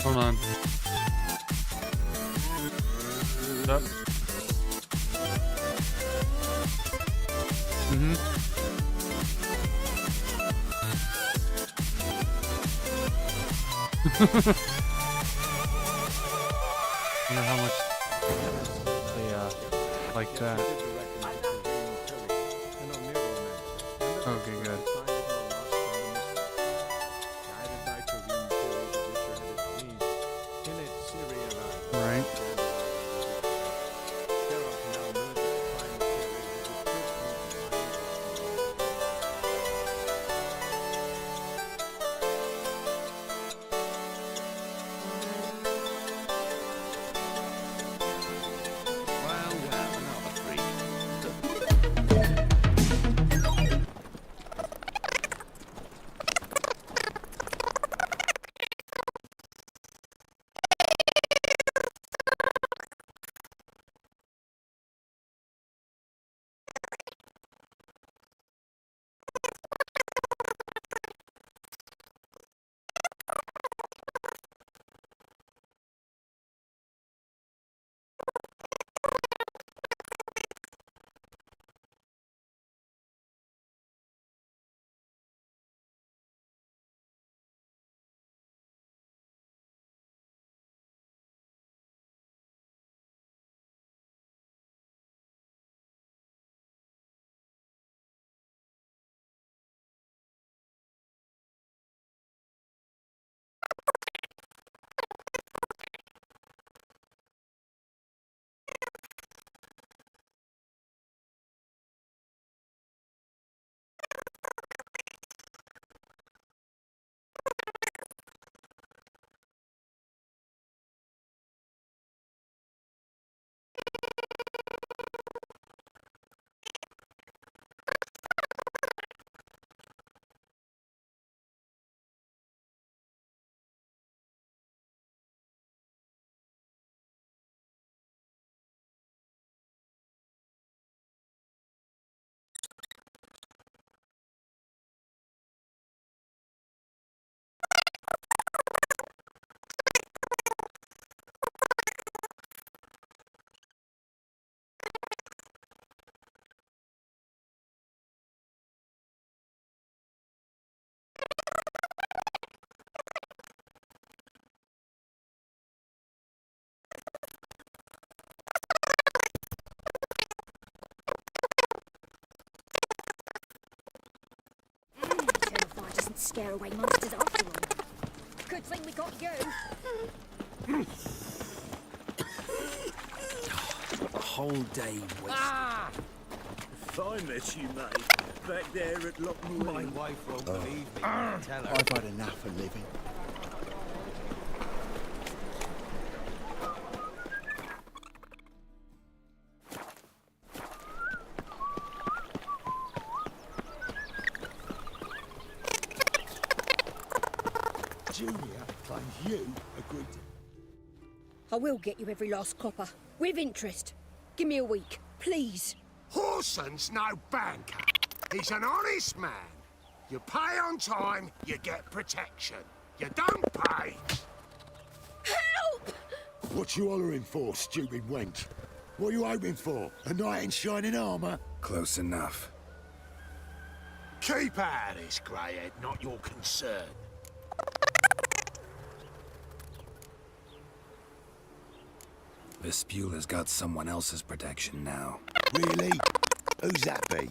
Hold on. Up. Wonder how much they like that. Okay, good. Right. Terrified doesn't scare away monsters after all. Good thing we got you. A whole day wasted. Ah! If I met you, mate, back there at Lockwood. My wife won't believe me when I tell her. I've had enough of living. Julia claims you agreed to... I will get you every last copper. With interest. Give me a week, please. Horson's no banker. He's an honest man. You pay on time, you get protection. You don't pay. Help! What you hollering for, stupid wench? What you hoping for? A knight in shining armour? Close enough. Keep out of this, greyhead, not your concern. Vespula's got someone else's protection now. Really? Who's that be?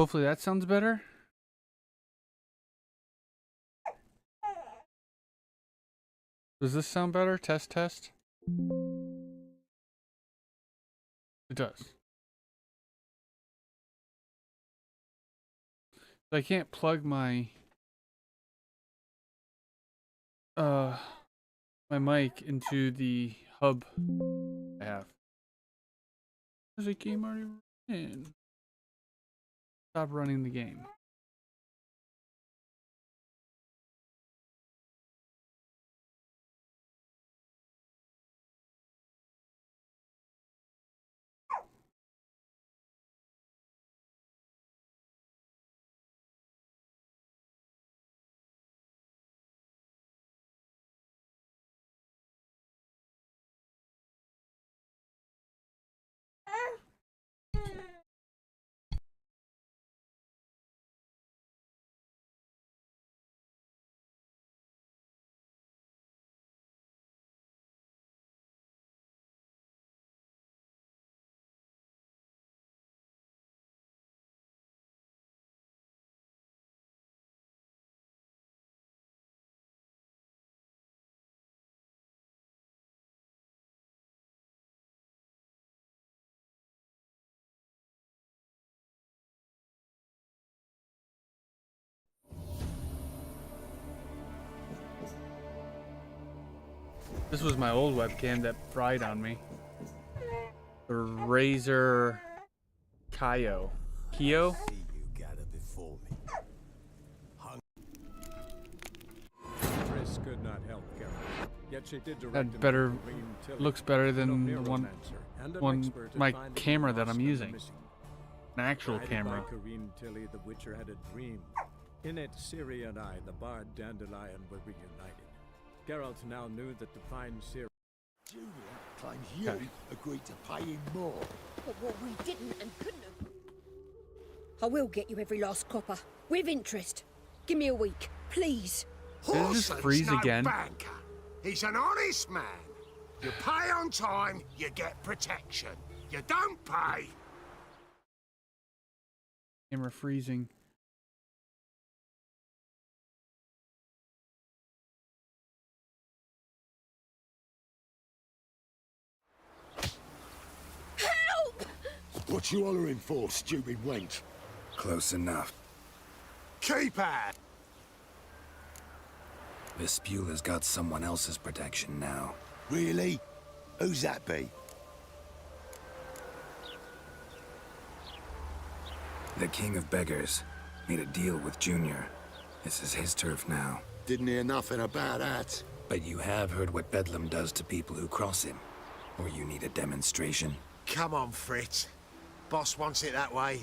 Hopefully that sounds better. Does this sound better? Test, test. It does. I can't plug my my mic into the hub I have. There's a game already in. Stop running the game. This was my old webcam that fried on me. The Razer Kyo. Kyo? Chris could not help Geralt. Yet she did direct That him better to Green Tilly, looks better than a the one neuromancer and an expert at my finding camera the that I'm lost and the using. missing. An actual Guided camera. by Green Tilly, the Witcher had a dream. In it, Ciri and I, the bard Dandelion, were reunited. Geralt now knew that to find Ciri. Julia claims you agreed to pay him more. But what we didn't and couldn't have. I will get you every last copper. With interest. Give me a week, please. Did it just Horson's freeze no again? banker. He's an honest man. You pay on time, you get protection. You don't pay. Camera freezing. Help! What you hollering for, stupid wench? Close enough. Keep out. Vespula's got someone else's protection now. Really? Who's that be? The King of Beggars made a deal with Junior. This is his turf now. Didn't hear nothing about that. But you have heard what Bedlam does to people who cross him. Or you need a demonstration. Come on, Fritz. Boss wants it that way.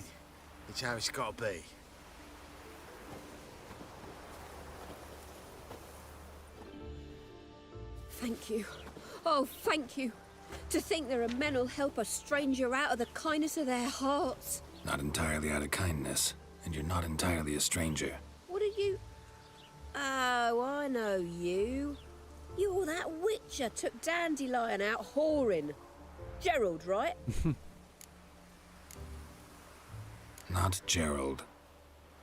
It's how it's got to be. Thank you. Oh, thank you. To think there are men who'll help a stranger out of the kindness of their hearts. Not entirely out of kindness, and you're not entirely a stranger. What are you? Oh, I know you. You're that witcher took Dandelion out whoring. Geralt, right? Not Gerald.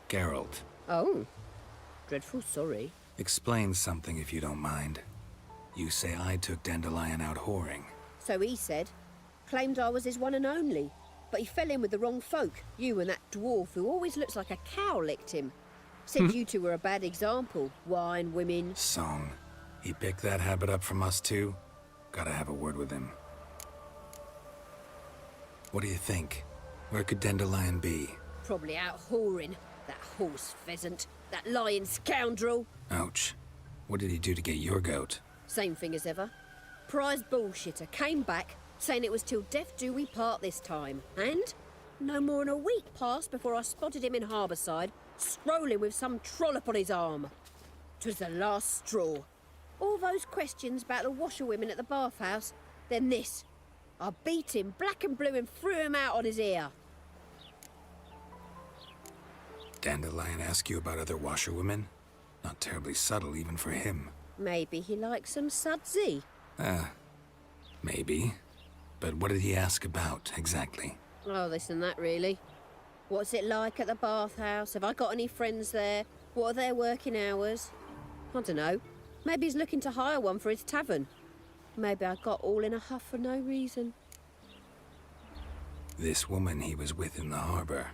Geralt. Oh. Dreadful sorry. Explain something if you don't mind. You say I took Dandelion out whoring. So he said. Claimed I was his one and only. But he fell in with the wrong folk. You and that dwarf who always looks like a cow licked him. Said you two were a bad example. Wine, women. Song. He picked that habit up from us too? Gotta have a word with him. What do you think? Where could Dandelion be? Probably out whoring. That horse pheasant. That lying scoundrel. Ouch. What did he do to get your goat? Same thing as ever. Prize bullshitter came back, saying it was till death do we part this time. And no more than a week passed before I spotted him in Harbourside, strolling with some trollop on his arm. 'Twas the last straw. All those questions about the washerwomen at the bathhouse, then this. I beat him black and blue and threw him out on his ear. Dandelion ask you about other washerwomen? Not terribly subtle even for him. Maybe he likes some sudsy. Maybe. But what did he ask about, exactly? Oh, this and that, really. What's it like at the bathhouse? Have I got any friends there? What are their working hours? I don't know. Maybe he's looking to hire one for his tavern. Maybe I got all in a huff for no reason. This woman he was with in the harbor.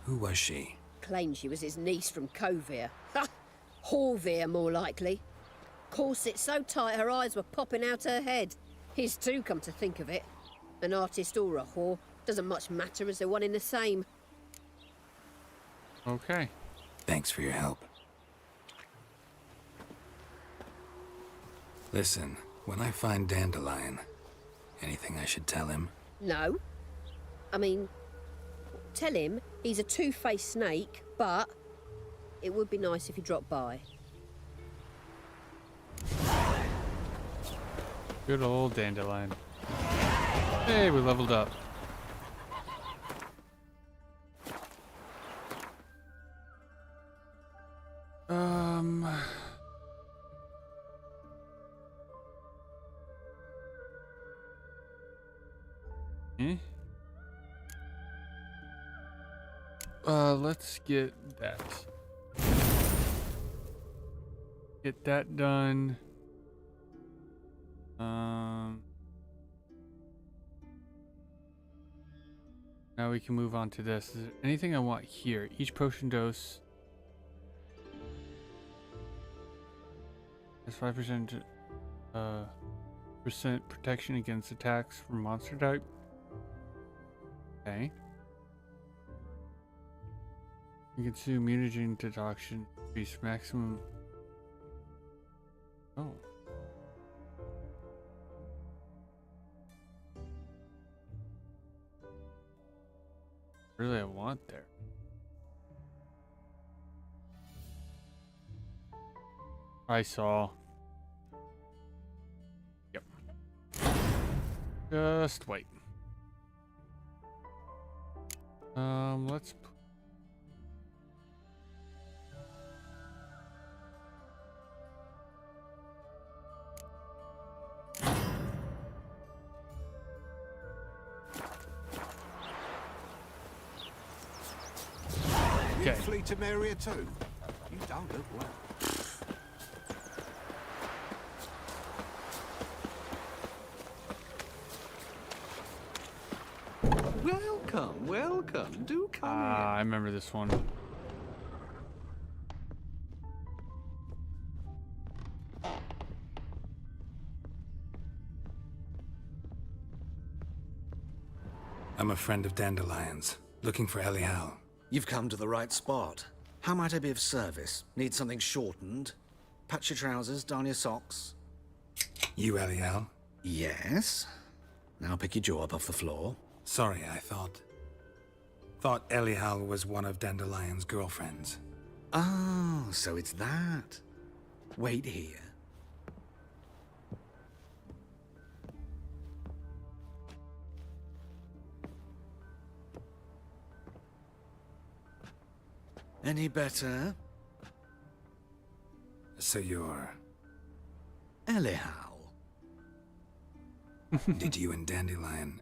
Who was she? Claimed she was his niece from Covere. Ha! Horvere, more likely. Corset so tight her eyes were popping out her head. His too, come to think of it. An artist or a whore. Doesn't much matter as they're one in the same. Okay. Thanks for your help. Listen, when I find Dandelion, anything I should tell him? No. I mean, tell him he's a two-faced snake, but it would be nice if he dropped by. Good old Dandelion. Hey, we leveled up. Eh? Let's get that. Get that done. Now we can move on to this. Is there anything I want here? Each potion dose has 5% percent protection against attacks from monster type. Okay. You consume mutagen deduction. Increase maximum. Oh. Really, I want there. I saw. Yep. Just wait. Let's. You flee to Maria too? You don't look well. Welcome, welcome. Do come in. I remember this one. I'm a friend of Dandelion's, looking for Elial. You've come to the right spot. How might I be of service? Need something shortened? Patch your trousers, darn your socks? You Elial? Yes. Now pick your jaw up off the floor. Sorry, I thought Elial was one of Dandelion's girlfriends. Oh, so it's that. Wait here. Any better? So you're... Elial. Did you and Dandelion...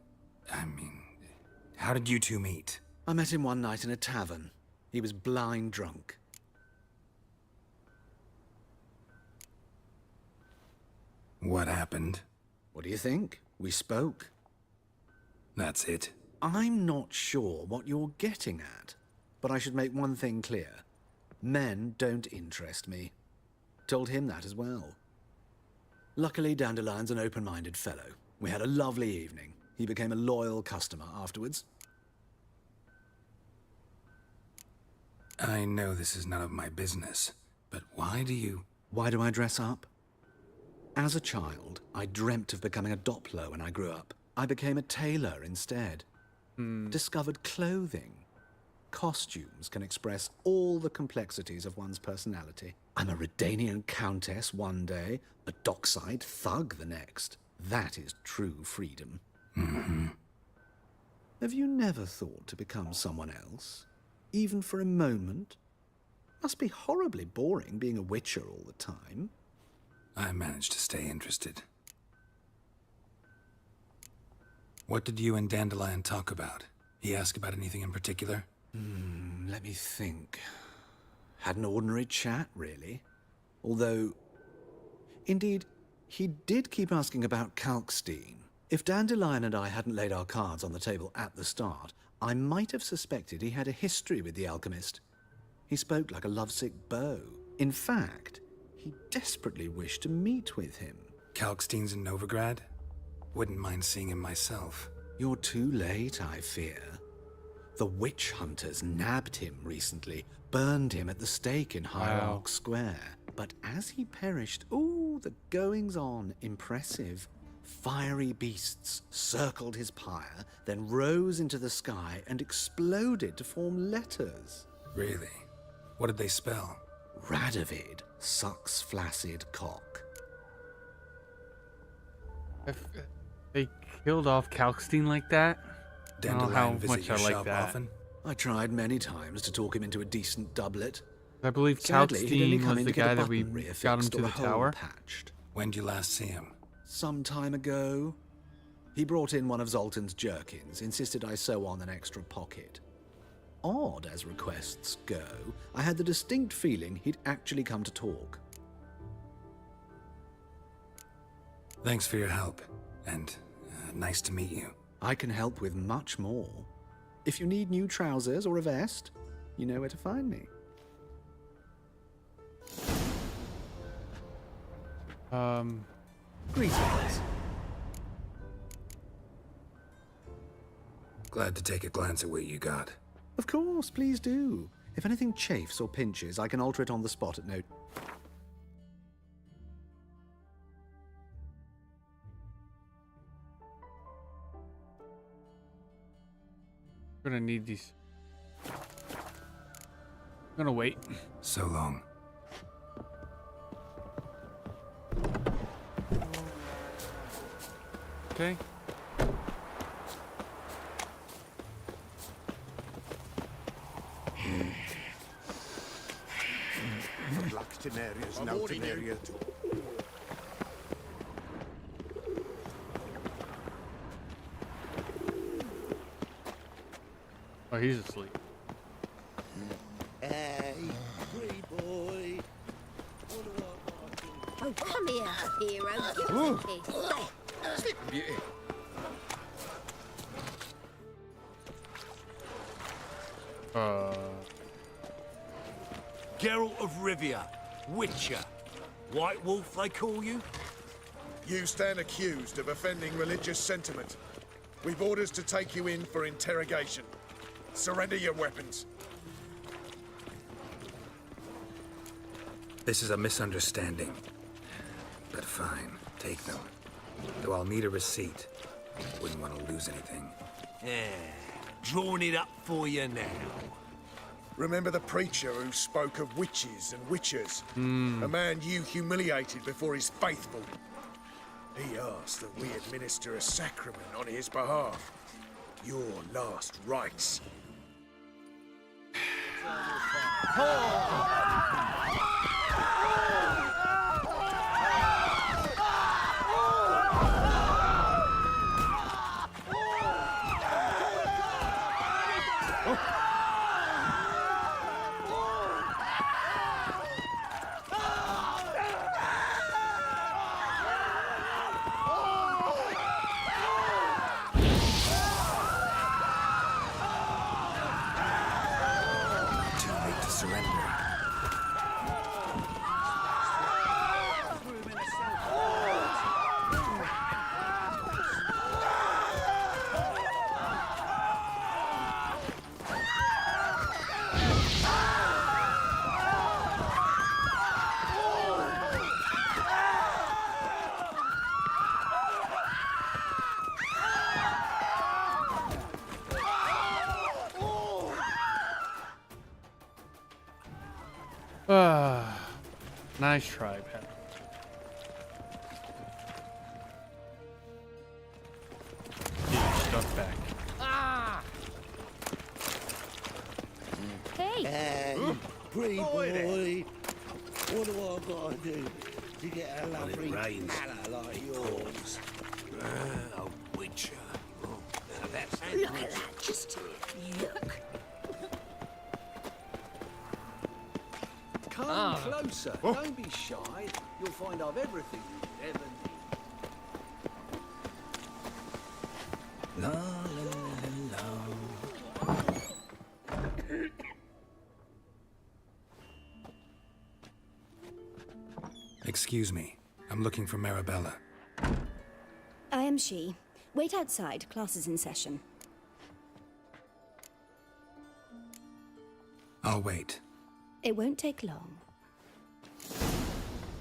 how did you two meet? I met him one night in a tavern. He was blind drunk. What happened? What do you think? We spoke. That's it. I'm not sure what you're getting at, but I should make one thing clear. Men don't interest me. Told him that as well. Luckily, Dandelion's an open-minded fellow. We had a lovely evening. He became a loyal customer afterwards. I know this is none of my business, but why do you... Why do I dress up? As a child, I dreamt of becoming a Doppler when I grew up. I became a tailor instead. Discovered clothing. Costumes can express all the complexities of one's personality. I'm a Redanian countess one day, a dockside thug the next. That is true freedom. Mm-hmm. Have you never thought to become someone else? Even for a moment? Must be horribly boring being a witcher all the time. I managed to stay interested. What did you and Dandelion talk about? He asked about anything in particular? Let me think. Had an ordinary chat, really. Although, indeed, he did keep asking about Kalkstein. If Dandelion and I hadn't laid our cards on the table at the start, I might have suspected he had a history with the alchemist. He spoke like a lovesick beau. In fact, he desperately wished to meet with him. Kalkstein's in Novigrad? Wouldn't mind seeing him myself. You're too late, I fear. The witch hunters nabbed him recently, burned him at the stake in Hierarch Square. But as he perished, ooh, the goings-on, impressive. Fiery beasts circled his pyre, then rose into the sky and exploded to form letters. Really? What did they spell? Radovid sucks flaccid cock. If they killed off Kalkstein like that, I don't know how Dandelion visit much your I like shop that. often? I tried many times to talk him into a decent doublet. I believe Sadly, he'd only Kalkstein come was in the to get a guy that we button got him reaffixed to or the a hole tower. patched. When'd you last see him? Some time ago, he brought in one of Zoltan's jerkins, insisted I sew on an extra pocket. Odd as requests go, I had the distinct feeling he'd actually come to talk. Thanks for your help, and nice to meet you. I can help with much more. If you need new trousers or a vest, you know where to find me. Greetings. Glad to take a glance at what you got. Of course, please do. If anything chafes or pinches, I can alter it on the spot at no... We're gonna need these. I'm gonna wait. So long. Okay. Lactinaria's Notinaria. Oh, he's asleep. Hey, pretty boy. Oh, come here, hero. Give us a kiss. Sleeping Beauty. Geralt of Rivia, Witcher. White Wolf, they call you? You stand accused of offending religious sentiment. We've orders to take you in for interrogation. Surrender your weapons. This is a misunderstanding. But fine, take them. Though I'll need a receipt. Wouldn't want to lose anything. Yeah, drawing it up for you now. Remember the preacher who spoke of witches and witchers? A man you humiliated before his faithful. He asked that we administer a sacrament on his behalf. Your last rites. Too late to surrender. Nice try, Pat. Get your stuff back. Hey, Hey, pretty boy. What do I gotta do to get a lovely rains. fella like yours? A Witcher. Oh, now that's look at that. Just look. Come closer. Don't be shy. You'll find I've everything you ever need. La la la la. Excuse me. I'm looking for Marabella. I am she. Wait outside. Class is in session. I'll wait. It won't take long.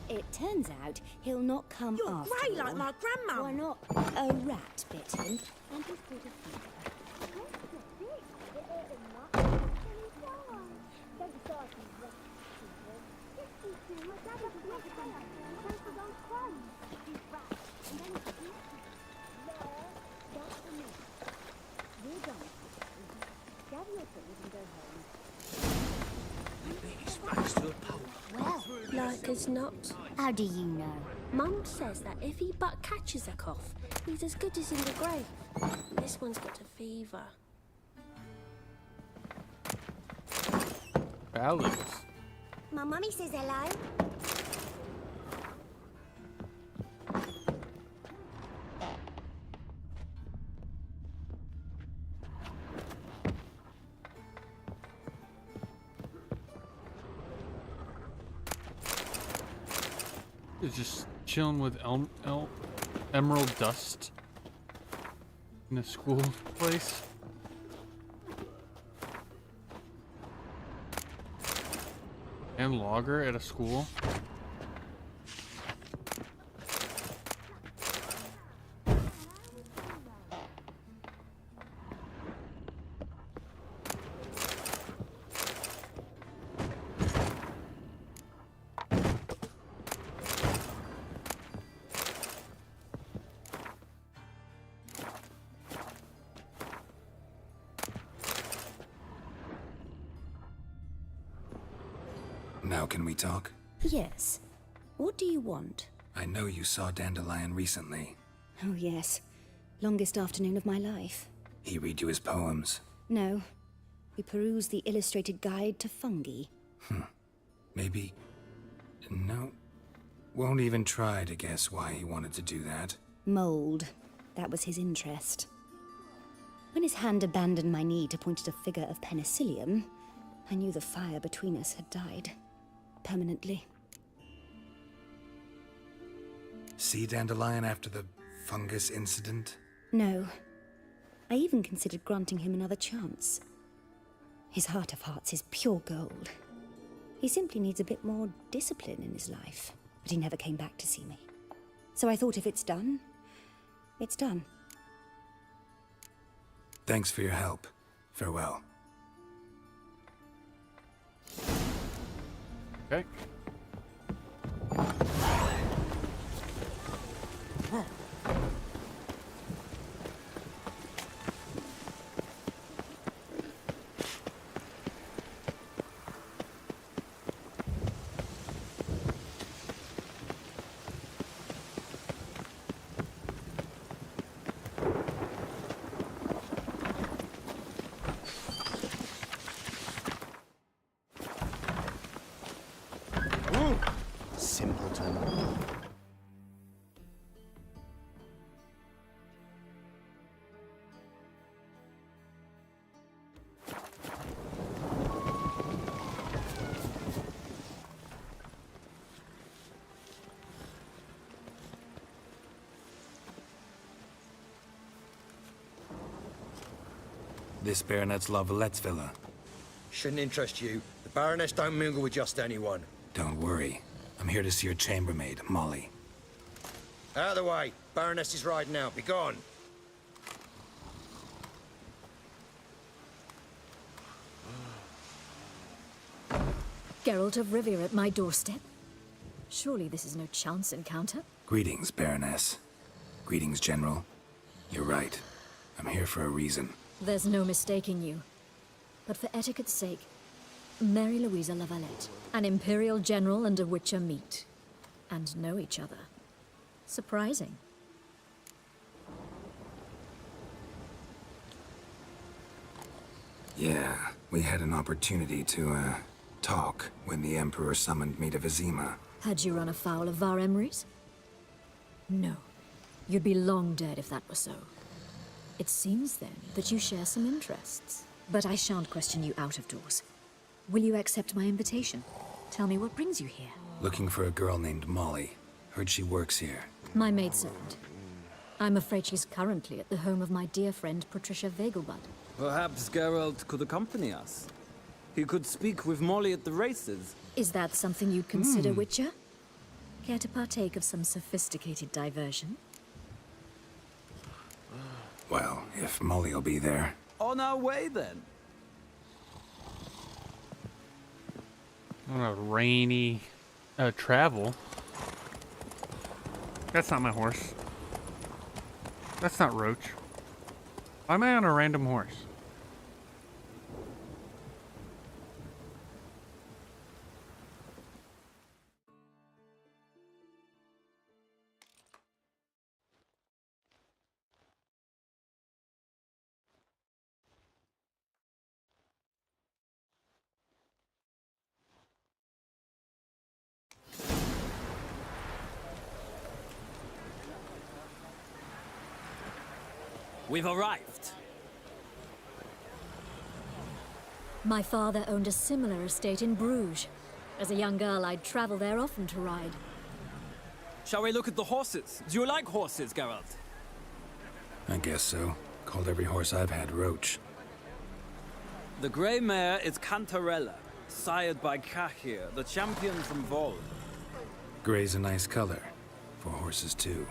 It turns out he'll not come You're after grey like all. my grandma. Why not? A rat bit him, and he's got a fever. Well, like as not. How do you know? Mum says that if he but catches a cough, he's as good as in the grave. This one's got a fever. Ballads. My mummy says hello. He's just chilling with emerald dust in a school place. And logger at a school. Now can we talk? Yes. What do you want? I know you saw Dandelion recently. Oh, yes. Longest afternoon of my life. He read you his poems. No. We perused the illustrated guide to fungi. Maybe... No. Won't even try to guess why he wanted to do that. Mold. That was his interest. When his hand abandoned my knee to point at a figure of penicillium, I knew the fire between us had died. Permanently. See Dandelion after the fungus incident? No. I even considered granting him another chance. His heart of hearts is pure gold. He simply needs a bit more discipline in his life. But he never came back to see me. So I thought if it's done, it's done. Thanks for your help. Farewell. Okay. Simpleton. This Baronet's La Vallette's villa. Shouldn't interest you. The Baroness don't mingle with just anyone. Don't worry. I'm here to see your chambermaid, Molly. Out of the way. Baroness is riding out. Be gone. Geralt of Rivia at my doorstep? Surely this is no chance encounter? Greetings, Baroness. Greetings, General. You're right. I'm here for a reason. There's no mistaking you. But for etiquette's sake, Mary Louisa La Valette, an Imperial General and a Witcher meet. And know each other. Surprising. Yeah, we had an opportunity to talk when the Emperor summoned me to Vizima. Had you run afoul of Var Emrys? No. You'd be long dead if that were so. It seems, then, that you share some interests. But I shan't question you out of doors. Will you accept my invitation? Tell me what brings you here. Looking for a girl named Molly. Heard she works here. My maidservant. I'm afraid she's currently at the home of my dear friend Patricia Vegelbud. Perhaps Geralt could accompany us. He could speak with Molly at the races. Is that something you'd consider, Witcher? Care to partake of some sophisticated diversion? Well, if Molly'll be there. On our way, then. On a rainy travel. That's not my horse. That's not Roach. Why am I on a random horse? We've arrived. My father owned a similar estate in Bruges. As a young girl, I'd travel there often to ride. Shall we look at the horses? Do you like horses, Geralt? I guess so. Called every horse I've had Roach. The grey mare is Cantarella, sired by Kahir, the champion from Vol. Grey's a nice color. For horses, too.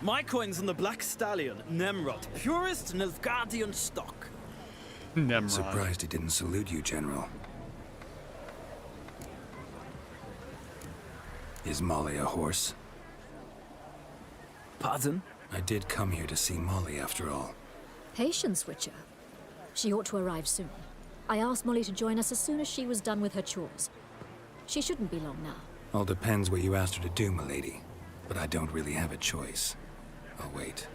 My coin's on the Black Stallion, Nemrod, purest Nilfgaardian stock. Nemrod. Surprised he didn't salute you, General. Is Molly a horse? Pardon? I did come here to see Molly, after all. Patience, Witcher. She ought to arrive soon. I asked Molly to join us as soon as she was done with her chores. She shouldn't be long now. All depends what you asked her to do, milady. But I don't really have a choice. I'll wait.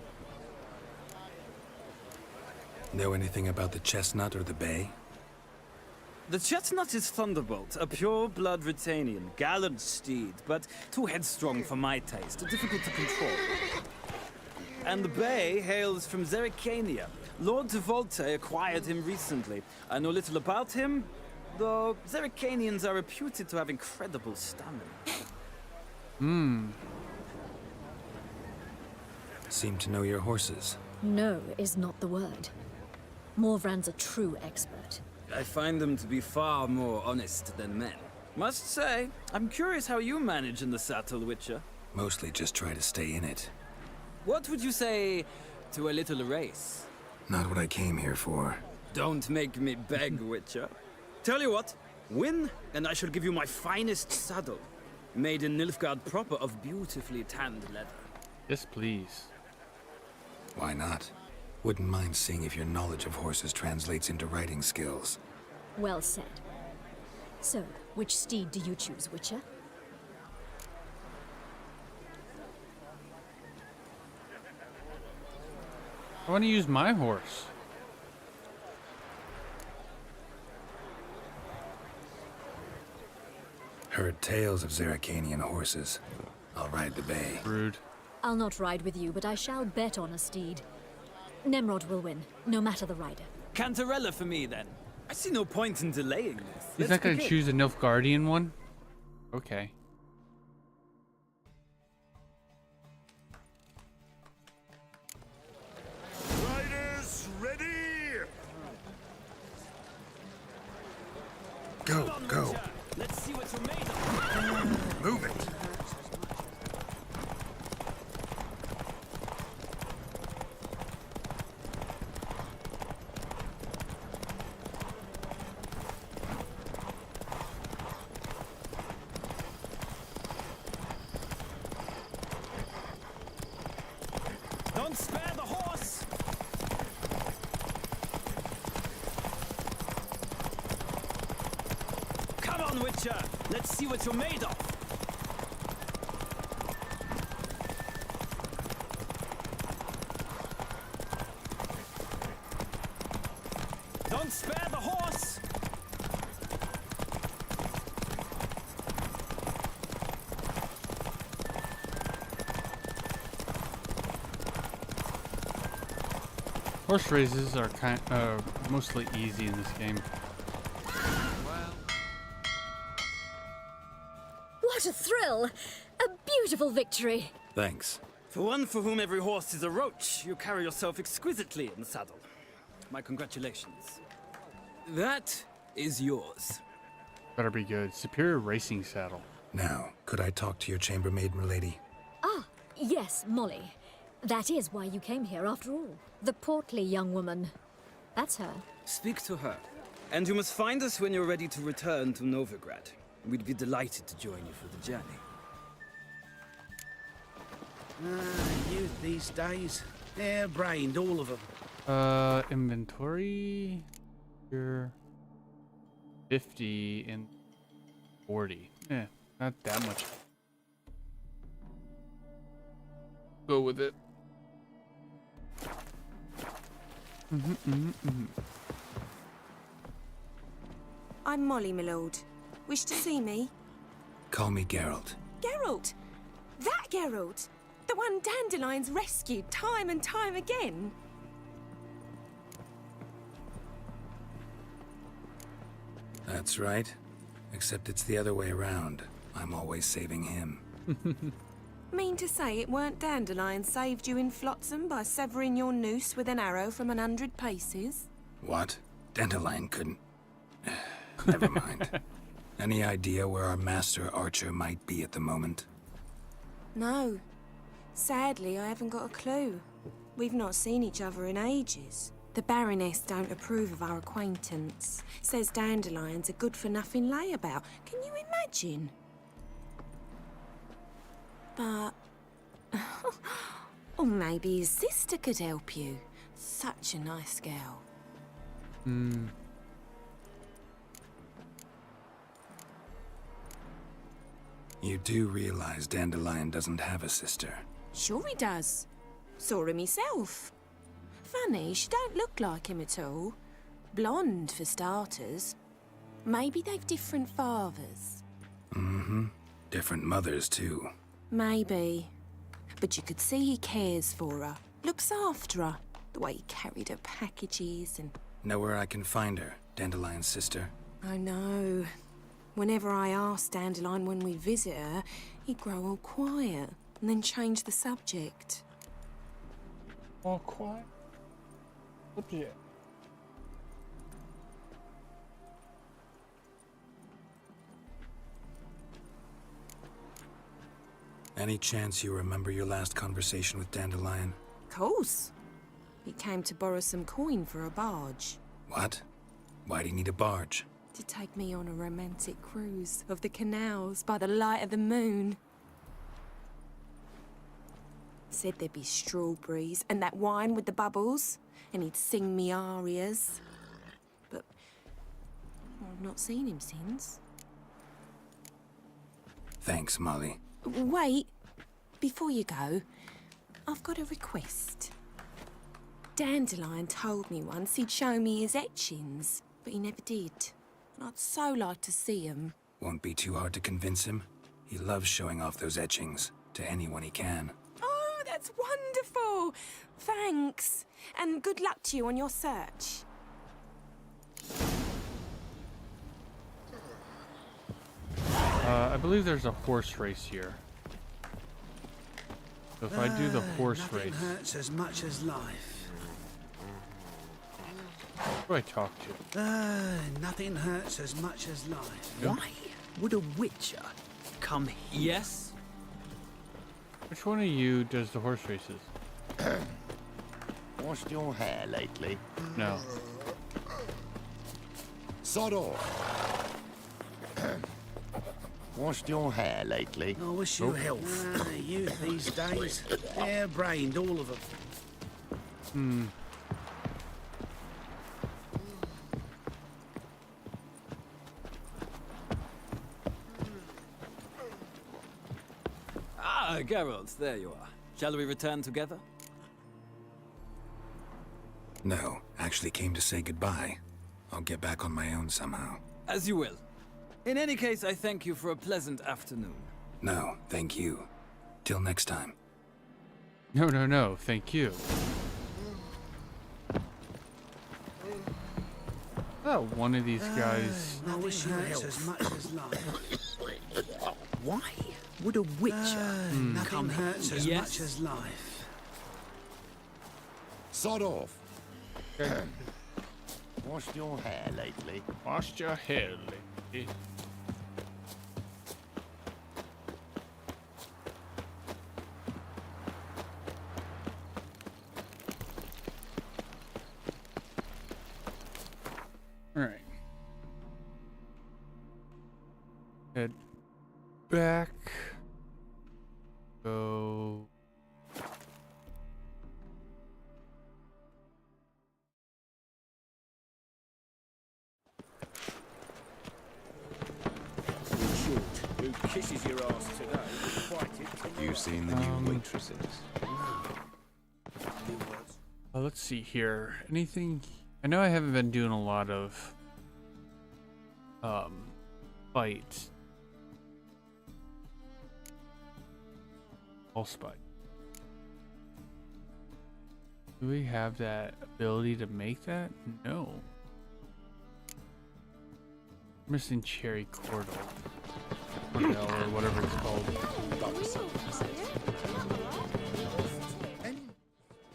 Know anything about the chestnut or the bay? The chestnut is Thunderbolt, a pure-blood Retanian, gallant steed, but too headstrong for my taste, difficult to control. And the bay hails from Zerrikania. Lord de Volte acquired him recently. I know little about him, though Zerrikanians are reputed to have incredible stamina. Seem to know your horses. No is not the word. Morvran's a true expert. I find them to be far more honest than men. Must say, I'm curious how you manage in the saddle, Witcher. Mostly just try to stay in it. What would you say to a little race? Not what I came here for. Don't make me beg, Witcher. Tell you what, win, and I shall give you my finest saddle. Made in Nilfgaard proper of beautifully tanned leather. Yes, please. Why not? Wouldn't mind seeing if your knowledge of horses translates into riding skills. Well said. So, which steed do you choose, Witcher? I want to use my horse. Heard tales of Zerrikanian horses. I'll ride the bay. Rude. I'll not ride with you, but I shall bet on a steed. Nemrod will win, no matter the rider. Cantarella for me, then. I see no point in delaying this. He's not going to choose a Nilfgaardian one? Okay. Riders, ready! Go, go. Let's see what you're made of. Move it. Don't spare the horse! Come on, Witcher! Let's see what you're made of! Don't spare the horse! Horse races are mostly easy in this game. What a thrill! A beautiful victory! Thanks. For one for whom every horse is a roach, you carry yourself exquisitely in the saddle. My congratulations. That is yours. Better be good. Superior racing saddle. Now, could I talk to your chambermaid, milady? Ah, yes, Molly. That is why you came here after all. The portly young woman. That's her. Speak to her. And you must find us when you're ready to return to Novigrad. We'd be delighted to join you for the journey. Youth these days. Hair-brained, all of them. Inventory. Here. 50 and 40. Not that much. Go with it. I'm Molly, my lord. Wish to see me? Call me Geralt. Geralt? That Geralt? The one Dandelion's rescued time and time again? That's right. Except it's the other way around. I'm always saving him. Mean to say it weren't Dandelion saved you in Flotsam by severing your noose with an arrow from 100 paces? What? Dandelion couldn't... Never mind. Any idea where our master archer might be at the moment? No. Sadly, I haven't got a clue. We've not seen each other in ages. The Baroness don't approve of our acquaintance. Says Dandelion's a good-for-nothing layabout. Can you imagine? But... or maybe his sister could help you. Such a nice girl. You do realize Dandelion doesn't have a sister? Sure he does. Saw him myself. Funny, she don't look like him at all. Blonde, for starters. Maybe they've different fathers. Mm-hmm. Different mothers, too. Maybe. But you could see he cares for her. Looks after her. The way he carried her packages and... Know where I can find her, Dandelion's sister? I know. Whenever I asked Dandelion when we visit her, he'd grow all quiet and then change the subject. All quiet? Subject. Any chance you remember your last conversation with Dandelion? Course. He came to borrow some coin for a barge. What? Why do you need a barge? To take me on a romantic cruise of the canals by the light of the moon. Said there'd be strawberries and that wine with the bubbles, and he'd sing me arias. But I've not seen him since. Thanks, Molly. Wait, before you go, I've got a request. Dandelion told me once he'd show me his etchings, but he never did. And I'd so like to see them. Won't be too hard to convince him. He loves showing off those etchings to anyone he can. Oh, that's wonderful! Thanks. And good luck to you on your search. I believe there's a horse race here. So if I do the horse nothing race... hurts as much as life. Who do I talk to? Nothing hurts as much as life. Yep. Why would a witcher come here? Yes? Which one of you does the horse races? Washed your hair lately? No. Sod off. Washed your hair lately? I wish you health. Youth these days. Hair-brained, all of them. Ah, Geralt, there you are. Shall we return together? No, actually came to say goodbye. I'll get back on my own somehow. As you will. In any case, I thank you for a pleasant afternoon. No, thank you. Till next time. No, thank you. Oh, one of these guys. Nothing hurts as much as life. Why would a witcher nothing hurts as much as life? Sod off. Washed your hair lately? Washed your hair lately. Alright. Head back. Go. Who kisses your ass today? You seen the new waitresses? Well, let's see here. Anything? I know I haven't been doing a lot of fight. Allspice. Do we have that ability to make that? No. We're missing cherry cordial. Or whatever it's called.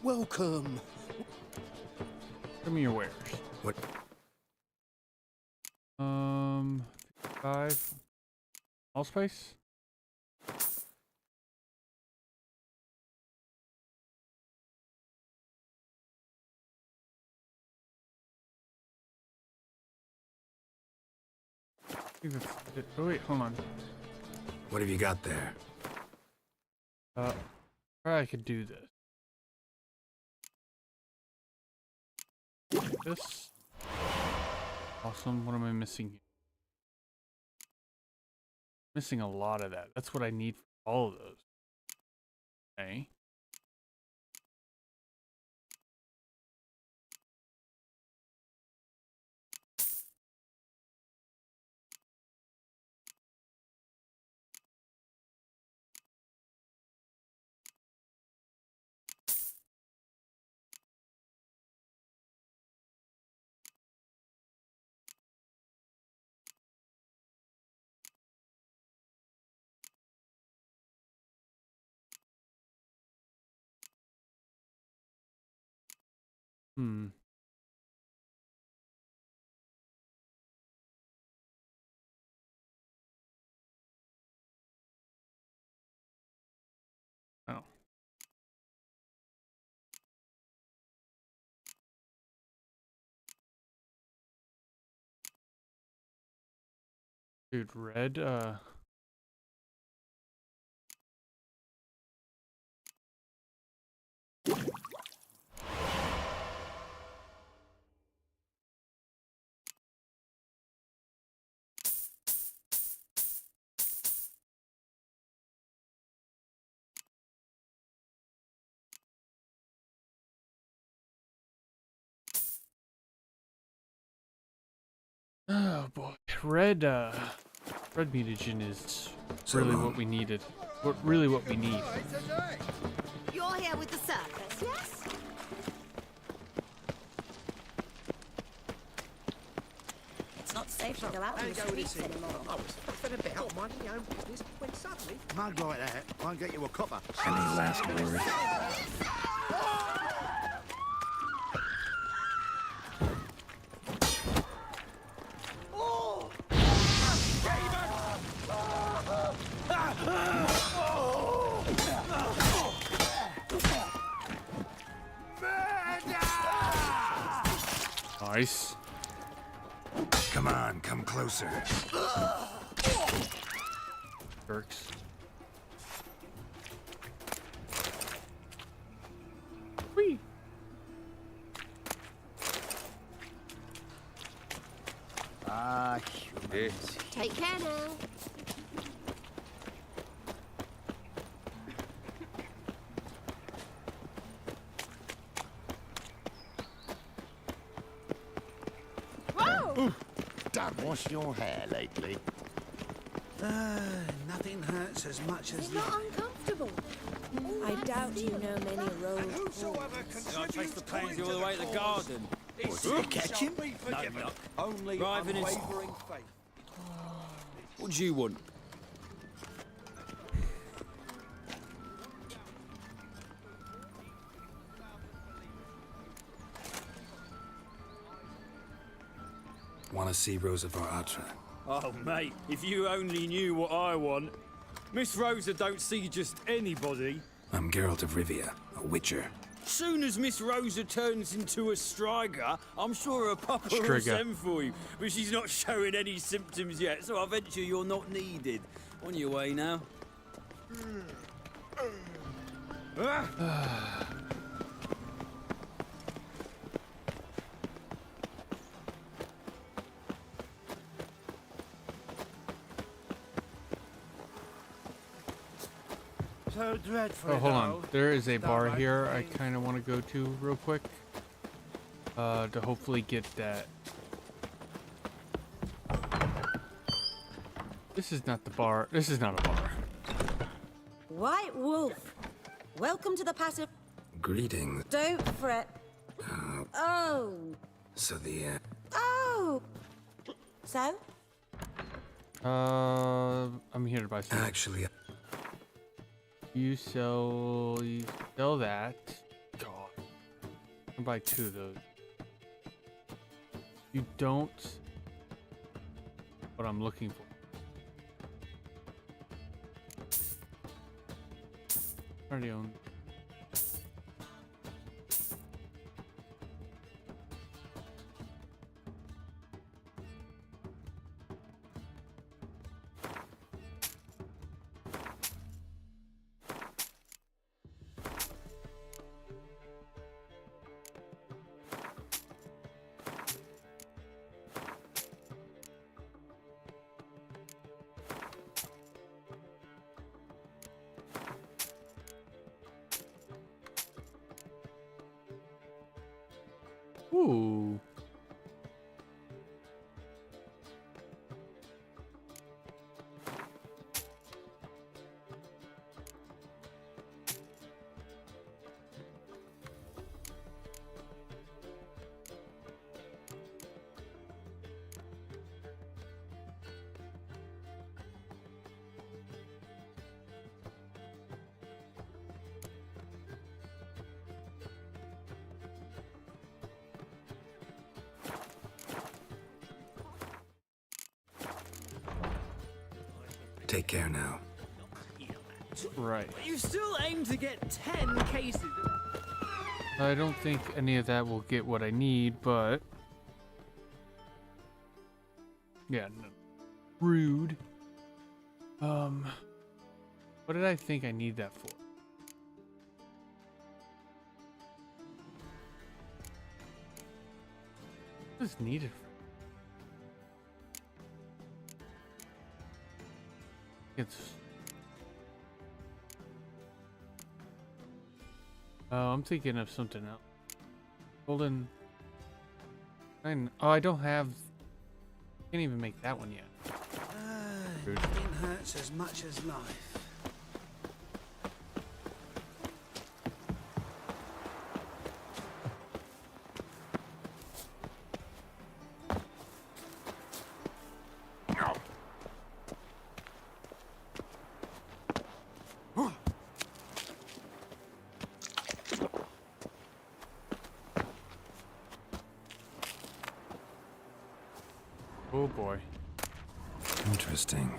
Welcome. Give me your wares. What? 5 allspice. Oh wait, hold on. What have you got there? I could do this. This. Awesome. What am I missing here? Missing a lot of that. That's what I need for all of those. Okay. Oh. Dude, red, oh boy. Red mutagen is really what we needed. What we need. You're here with the circus, yes? It's not safe to go out in the streets anymore. I was fucking a bit out of my own business when suddenly... Mug like that won't get you a copper. Any last words? Nice. Come on, come closer. Jerks. Whee! Ah, humans. Take care now. Don't wash your hair lately. Nothing hurts as much as It's not uncomfortable. I doubt you know many roads. Can I trace the pansy all the way to the garden? Did you catch him? No luck. Only Driving is... unwavering faith. What do you want? Want to see Rosa Atra? Oh, mate, if you only knew what I want. Miss Rosa don't see just anybody. I'm Geralt of Rivia, a witcher. Soon as Miss Rosa turns into a striker, I'm sure her papa will Striga. send for you. But she's not showing any symptoms yet, so I venture you're not needed. On your way now. So dreadful. Oh, hold on. There is a bar here I kind of want to go to real quick. To hopefully get that. This is not the bar. This is not a bar. White Wolf, welcome to the passive. Greetings. Don't fret. Oh. So the, Oh. So? I'm here to buy something. Actually, You sell that. God. I'll buy 2 of those. You don't. What I'm looking for. Already own. Ooh. take care now. Right. But you still aim to get 10 cases. I don't think any of that will get what I need, but yeah, no. Rude. What did I think I need that for? What is needed for? It's. Oh, I'm thinking of something else. Golden. Oh, I don't have. Can't even make that one yet. Rude. Nothing hurts as much as life. Oh boy. Interesting.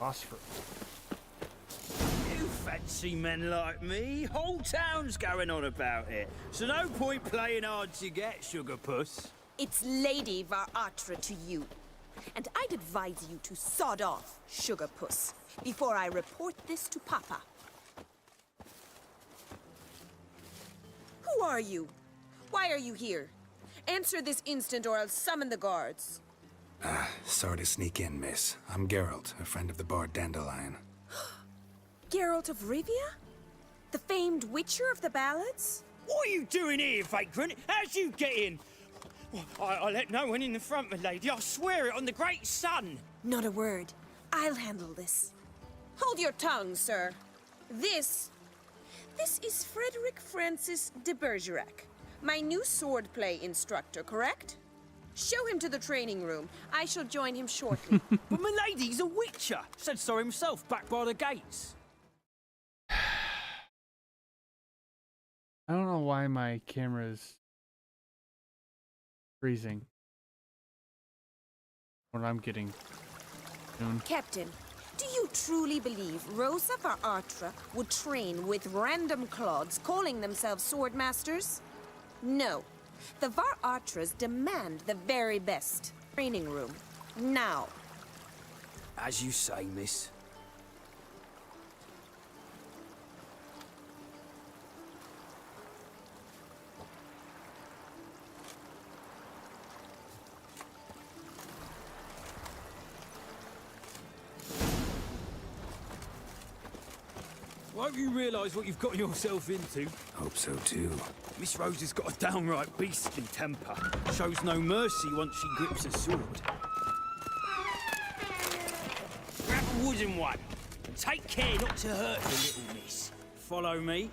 Phosphor. You fancy men like me? Whole town's going on about it. So no point playing hard to get, sugar puss. It's Lady Varatra to you. And I'd advise you to sod off, sugar puss, before I report this to Papa. Who are you? Why are you here? Answer this instant or I'll summon the guards. Sorry to sneak in, miss. I'm Geralt, a friend of the bard Dandelion. Geralt of Rivia? The famed witcher of the ballads? What are you doing here, vagrant? How'd you get in? I let no one in the front, my lady. I swear it on the great sun. Not a word. I'll handle this. Hold your tongue, sir. This is Frederick Francis de Bergerac, my new swordplay instructor, correct? Show him to the training room. I shall join him shortly. But milady's a witcher. Said so himself back by the gates. I don't know why my camera's freezing. What I'm getting soon. Captain, do you truly believe Rosa var Artra would train with random clods calling themselves swordmasters? No. The var Artras demand the very best. Training room. Now. As you say, miss. Won't you realise what you've got yourself into? Hope so too. Miss Rose has got a downright beastly temper. Shows no mercy once she grips a sword. Grab a wooden one. And take care not to hurt the little miss. Follow me.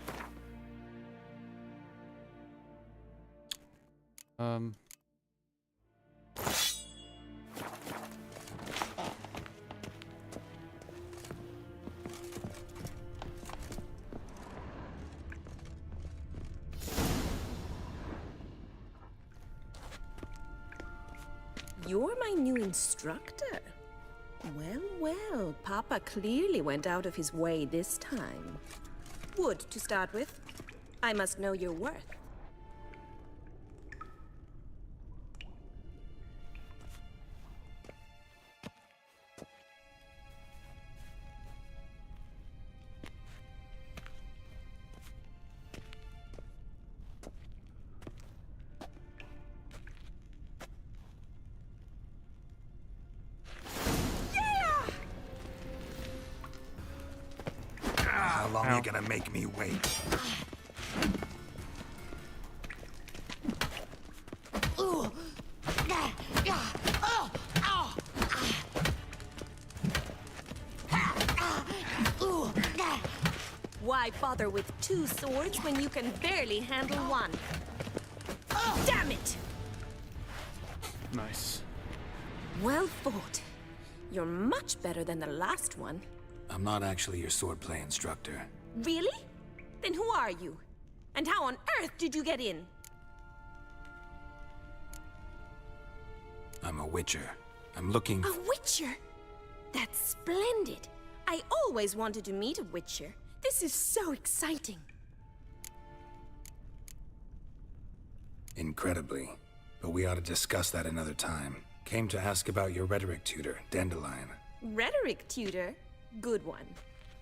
You're my new instructor. Well, well, Papa clearly went out of his way this time. Wood, to start with. I must know your worth. How long are you gonna make me wait? Why bother with two swords when you can barely handle one? Damn it! Nice. Well fought. You're much better than the last one. I'm not actually your swordplay instructor. Really? Then who are you? And how on earth did you get in? I'm a witcher. I'm looking... A witcher? That's splendid. I always wanted to meet a witcher. This is so exciting. Incredibly. But we ought to discuss that another time. Came to ask about your rhetoric tutor, Dandelion. Rhetoric tutor? Good one.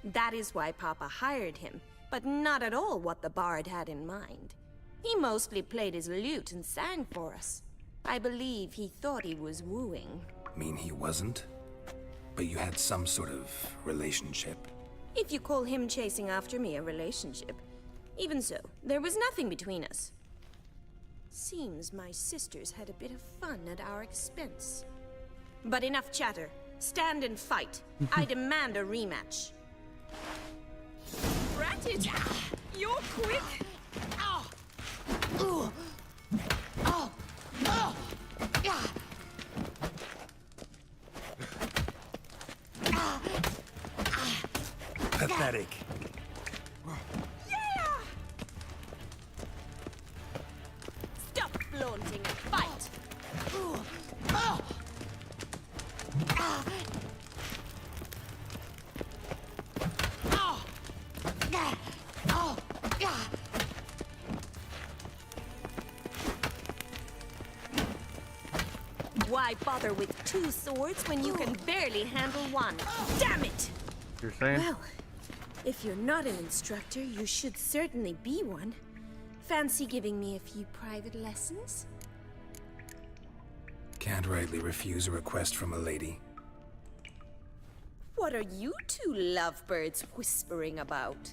That is why Papa hired him, but not at all what the bard had in mind. He mostly played his lute and sang for us. I believe he thought he was wooing. Mean he wasn't? But you had some sort of relationship. If you call him chasing after me a relationship. Even so, there was nothing between us. Seems my sisters had a bit of fun at our expense. But enough chatter. Stand and fight. I demand a rematch. Ratted! You're quick! Pathetic. Stop flaunting and fight! Why bother with two swords when you can barely handle one? Damn it! You're saying? Well, if you're not an instructor, you should certainly be one. Fancy giving me a few private lessons? Can't rightly refuse a request from a lady. What are you two lovebirds whispering about?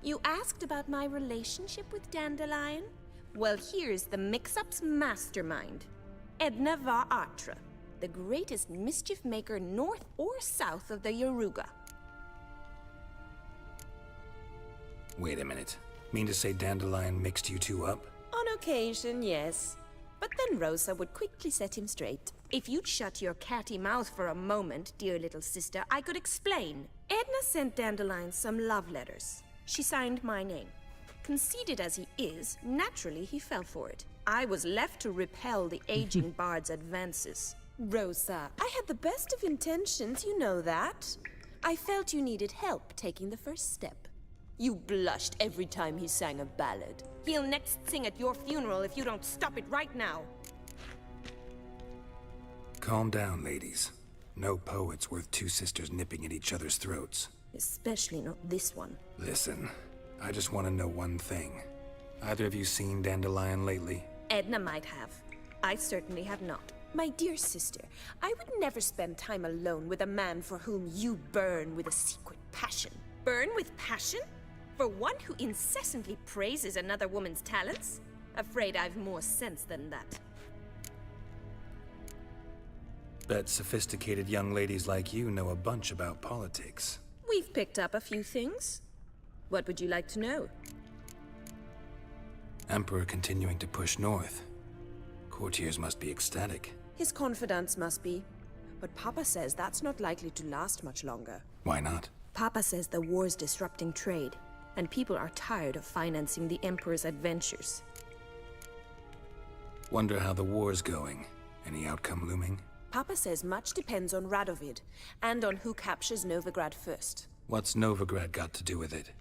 You asked about my relationship with Dandelion? Well, here's the mix-up's mastermind. Edna var Artra, the greatest mischief maker north or south of the Yaruga. Wait a minute. Mean to say Dandelion mixed you two up? On occasion, yes. But then Rosa would quickly set him straight. If you'd shut your catty mouth for a moment, dear little sister, I could explain. Edna sent Dandelion some love letters. She signed my name. Conceited as he is, naturally he fell for it. I was left to repel the aging bard's advances. Rosa, I had the best of intentions, you know that. I felt you needed help taking the first step. You blushed every time he sang a ballad. He'll next sing at your funeral if you don't stop it right now. Calm down, ladies. No poet's worth two sisters nipping at each other's throats. Especially not this one. Listen, I just want to know one thing. Either of you seen Dandelion lately? Edna might have. I certainly have not. My dear sister, I would never spend time alone with a man for whom you burn with a secret passion. Burn with passion? For one who incessantly praises another woman's talents? Afraid I've more sense than that. Bet sophisticated young ladies like you know a bunch about politics. We've picked up a few things. What would you like to know? Emperor continuing to push north. Courtiers must be ecstatic. His confidants must be. But Papa says that's not likely to last much longer. Why not? Papa says the war's disrupting trade, and people are tired of financing the Emperor's adventures. Wonder how the war's going. Any outcome looming? Papa says much depends on Radovid, and on who captures Novigrad first. What's Novigrad got to do with it?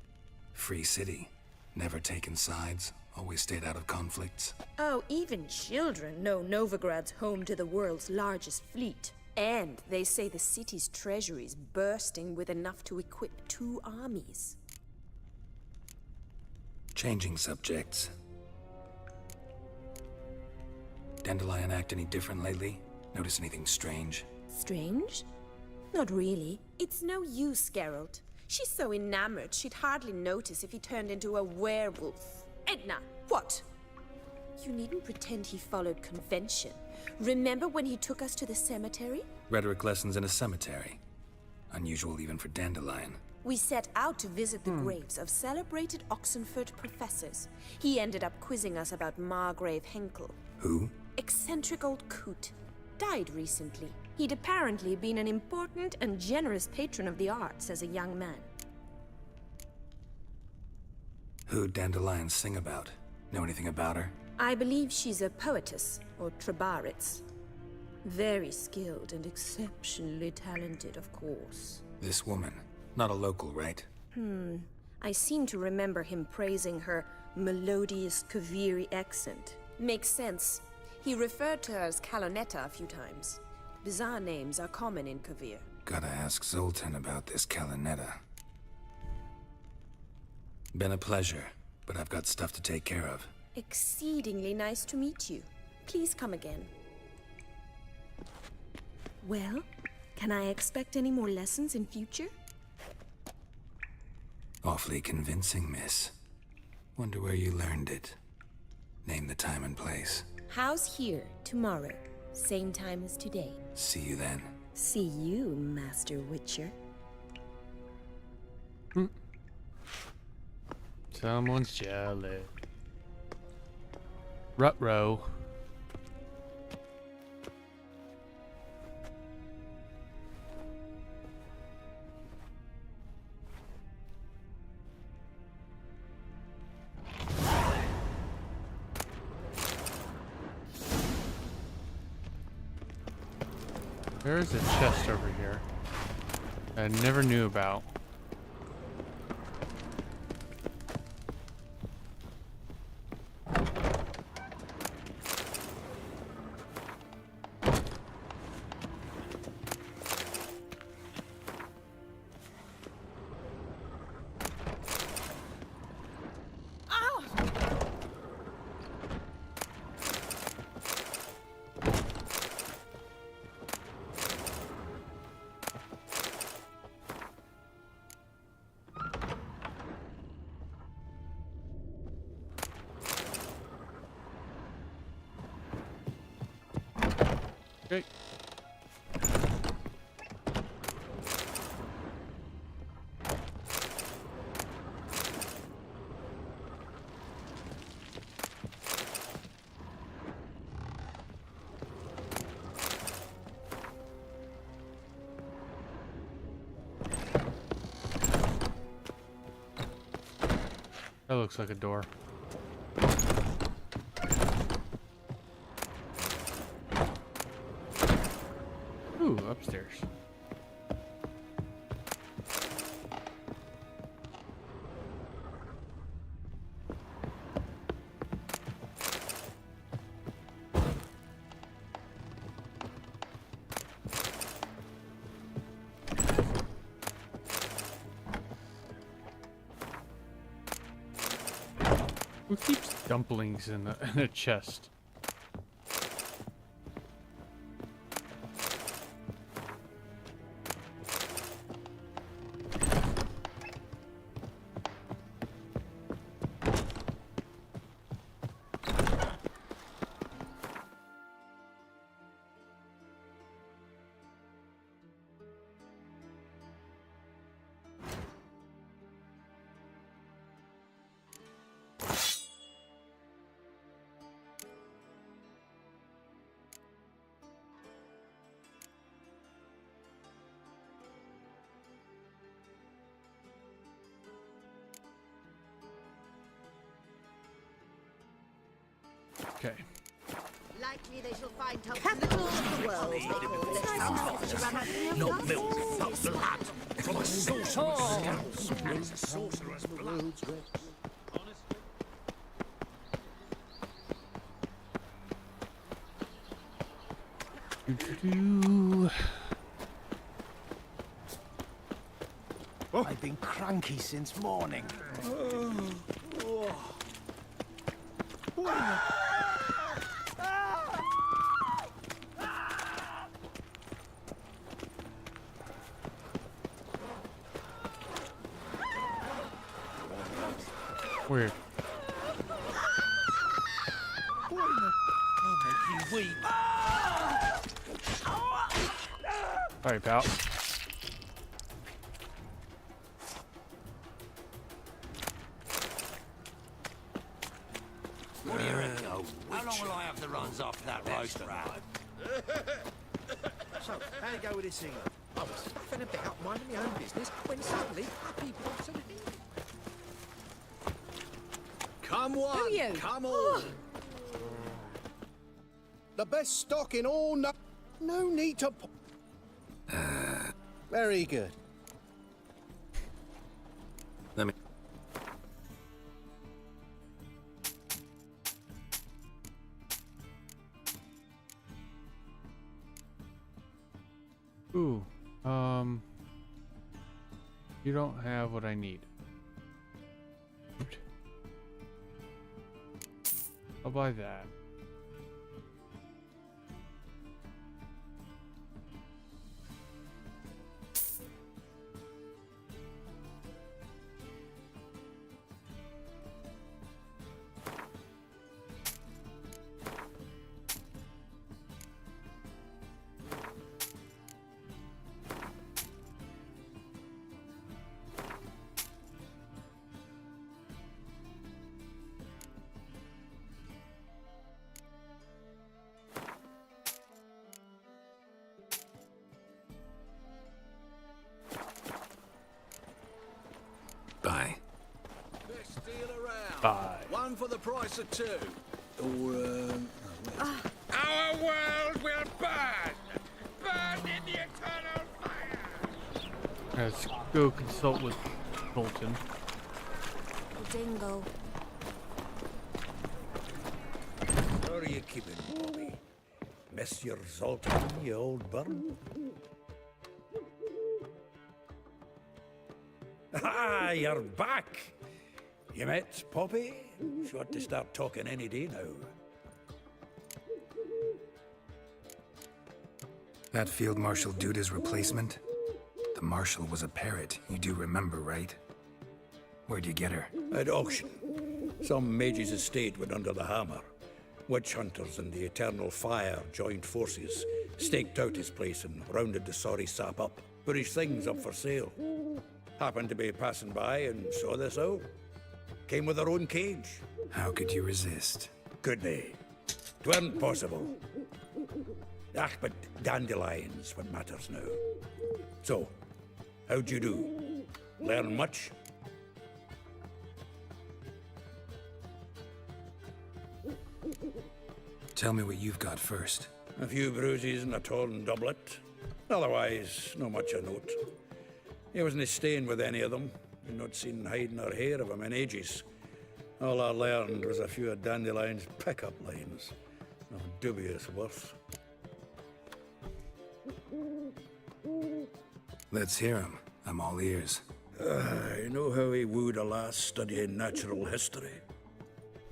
Free city. Never taken sides. Always stayed out of conflicts. Oh, even children know Novigrad's home to the world's largest fleet. And they say the city's treasury's bursting with enough to equip 2 armies. Changing subjects. Dandelion act any different lately? Notice anything strange? Strange? Not really. It's no use, Geralt. She's so enamored she'd hardly notice if he turned into a werewolf. Edna, what? You needn't pretend he followed convention. Remember when he took us to the cemetery? Rhetoric lessons in a cemetery. Unusual even for Dandelion. We set out to visit the graves of celebrated Oxenford professors. He ended up quizzing us about Margrave Henkel. Who? Eccentric old coot. Died recently. He'd apparently been an important and generous patron of the arts as a young man. Who'd Dandelion sing about? Know anything about her? I believe she's a poetess, or trabaritz. Very skilled and exceptionally talented, of course. This woman. Not a local, right? I seem to remember him praising her melodious Kaviri accent. Makes sense. He referred to her as Calonetta a few times. Bizarre names are common in Kavir. Gotta ask Zoltan about this Calonetta. Been a pleasure, but I've got stuff to take care of. Exceedingly nice to meet you. Please come again. Well, can I expect any more lessons in future? Awfully convincing, miss. Wonder where you learned it. Name the time and place. House here, tomorrow. Same time as today. See you then. See you, Master Witcher. Someone's jealous. Ruh-roh. There is a chest over here I never knew about. Okay. That looks like a door. Ooh, upstairs. Who keeps dumplings in a chest? Okay. Likely they shall find capital of the world. They call it. Not milk, but blood from a sorcerer's scalp. And it's a sorcerer's blood. I've been cranky since morning. Weird. I'll make you weep. Sorry, pal. What do you reckon? How long will I have the runs after that roast rat? So, how'd it go with this thing? I was faffing about minding my own business when suddenly people said Come one, Who you? come all. The best stock in all. No need to. Very good. Let me. Ooh, you don't have what I need. I'll buy that. Bye. Best deal around. Bye. One for the price of two. Our world will burn! Burn in the eternal fire! Let's go consult with Bolton. Dingle. Where are you keeping, Bobby? Monsieur Zoltan, you old burn? Ah, you're back! You met Poppy? She ought to start talking any day now. That Field Marshal Duda's replacement? The Marshal was a parrot, you do remember, right? Where'd you get her? At auction. Some mage's estate went under the hammer. Witch hunters and the Eternal Fire joined forces, staked out his place and rounded the sorry sap up. Put his things up for sale. Happened to be passing by and saw this out. Came with her own cage. How could you resist? Could they? 'Tweren't possible. Ah, but dandelions what matters now. So, how'd you do? Learn much? Tell me what you've got first. A few bruises and a torn doublet. Otherwise, no much of note. He wasn't staying with any of them. I'd not seen hiding or hair of him in ages. All I learned was a few of Dandelion's pickup lines of dubious worth. Let's hear him. I'm all ears. You know how he wooed a lass studying natural history?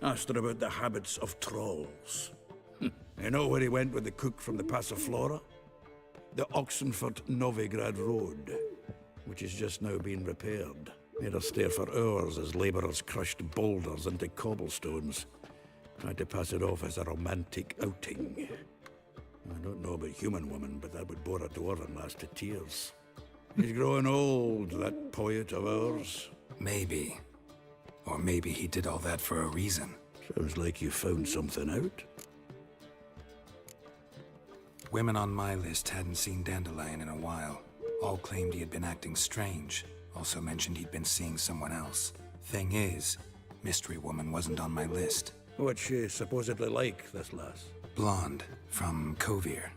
Asked her about the habits of trolls. You know where he went with the cook from the Passiflora? The Oxenford-Novigrad Road, which has just now been repaired. Made her stare for hours as labourers crushed boulders into cobblestones. Tried to pass it off as a romantic outing. I don't know about human women, but that would bore a dwarven lass to tears. He's growing old, that poet of ours. Maybe. Or maybe he did all that for a reason. Sounds like you found something out. Women on my list hadn't seen Dandelion in a while. All claimed he had been acting strange. Also mentioned he'd been seeing someone else. Thing is, Mystery Woman wasn't on my list. What's she supposedly like, this lass? Blonde, from Kovir.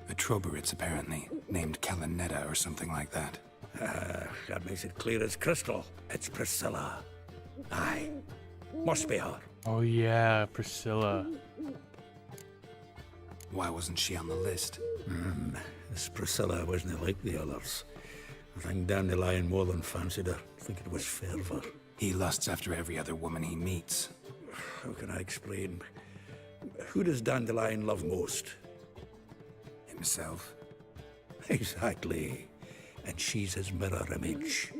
A Troberitz, apparently, named Kellanetta or something like that. That makes it clear as crystal. It's Priscilla. Aye. Must be her. Oh yeah, Priscilla. Why wasn't she on the list? This Priscilla wasn't like the others. I think Dandelion more than fancied her. I think it was fervour. He lusts after every other woman he meets. How can I explain? Who does Dandelion love most? Himself. Exactly. And she's his mirror image.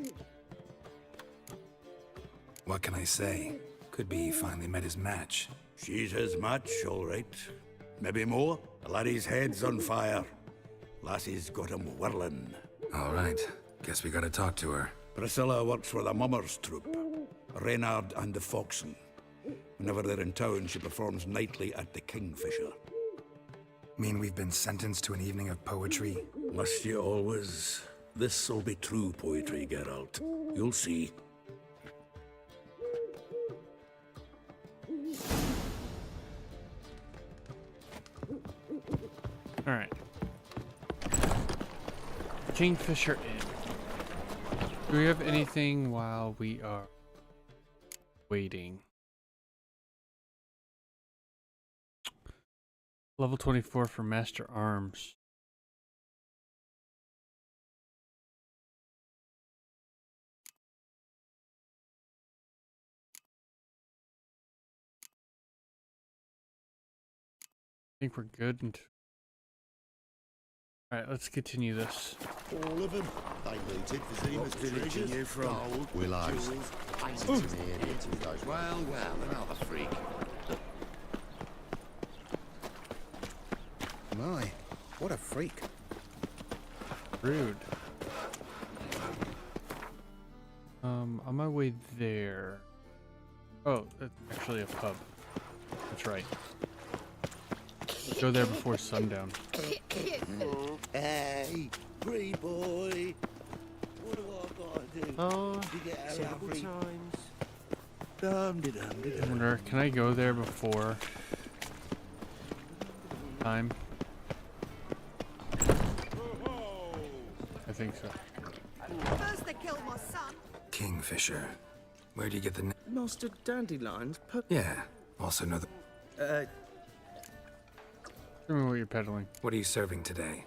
What can I say? Could be he finally met his match. She's his match, all right. Maybe more. The laddie's head's on fire. Lassie's got him whirling. All right. Guess we gotta talk to her. Priscilla works for the Mummers troupe. Reynard and the Foxen. Whenever they're in town, she performs nightly at the Kingfisher. Mean we've been sentenced to an evening of poetry? Must you always? This'll be true poetry, Geralt. You'll see. Alright. Kingfisher Inn. Do we have anything while we are waiting? Level 24 for Master Arms. I think we're good. Alright, let's continue this. All of them. They looted Vizima's treasures. You from Gold, Willows? jewels, painted to me idiot who goes, well, another freak. My, what a freak. Rude. On my way there. Oh, that's actually a pub. That's right. Go there before sundown. Hey, free boy. What do I gotta do? Oh, to get out several of free? times. I wonder, can I go there before time? I think so. First they killed my son. Kingfisher. Where do you get the name? Master Dandelion's Yeah. Also know the... Tell me what you're peddling. What are you serving today?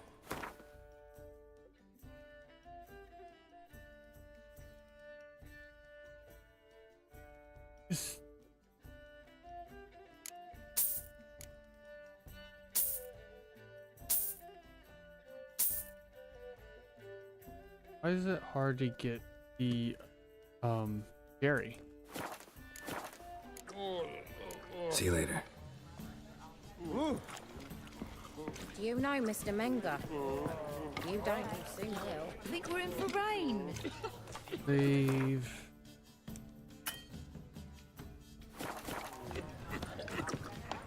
Why is it hard to get the Gary? See you later. Do you know Mr. Menger? You don't, you soon will. I think we're in for rain. Save.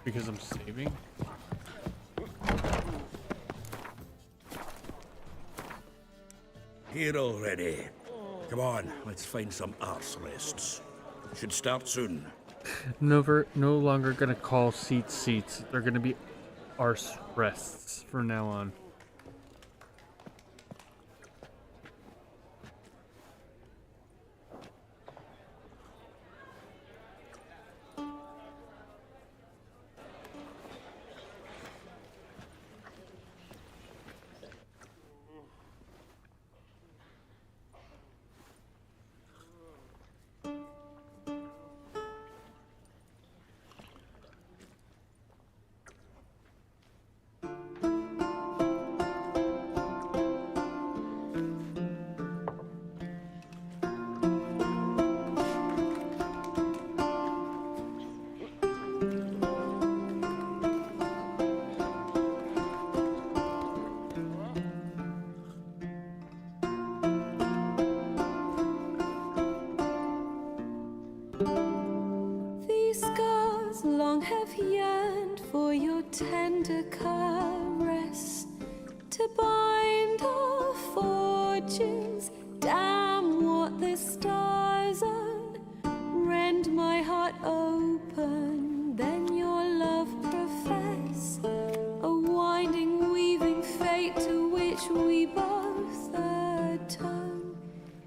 Because I'm saving? Here already. Come on, let's find some arse rests. Should start soon. No longer gonna call seats. They're gonna be arse rests from now on. These scars long have yearned for your tender caress, to bind our fortunes. Damn what the stars own. Rend my heart open, then your love profess. A winding, weaving fate to which we both atone.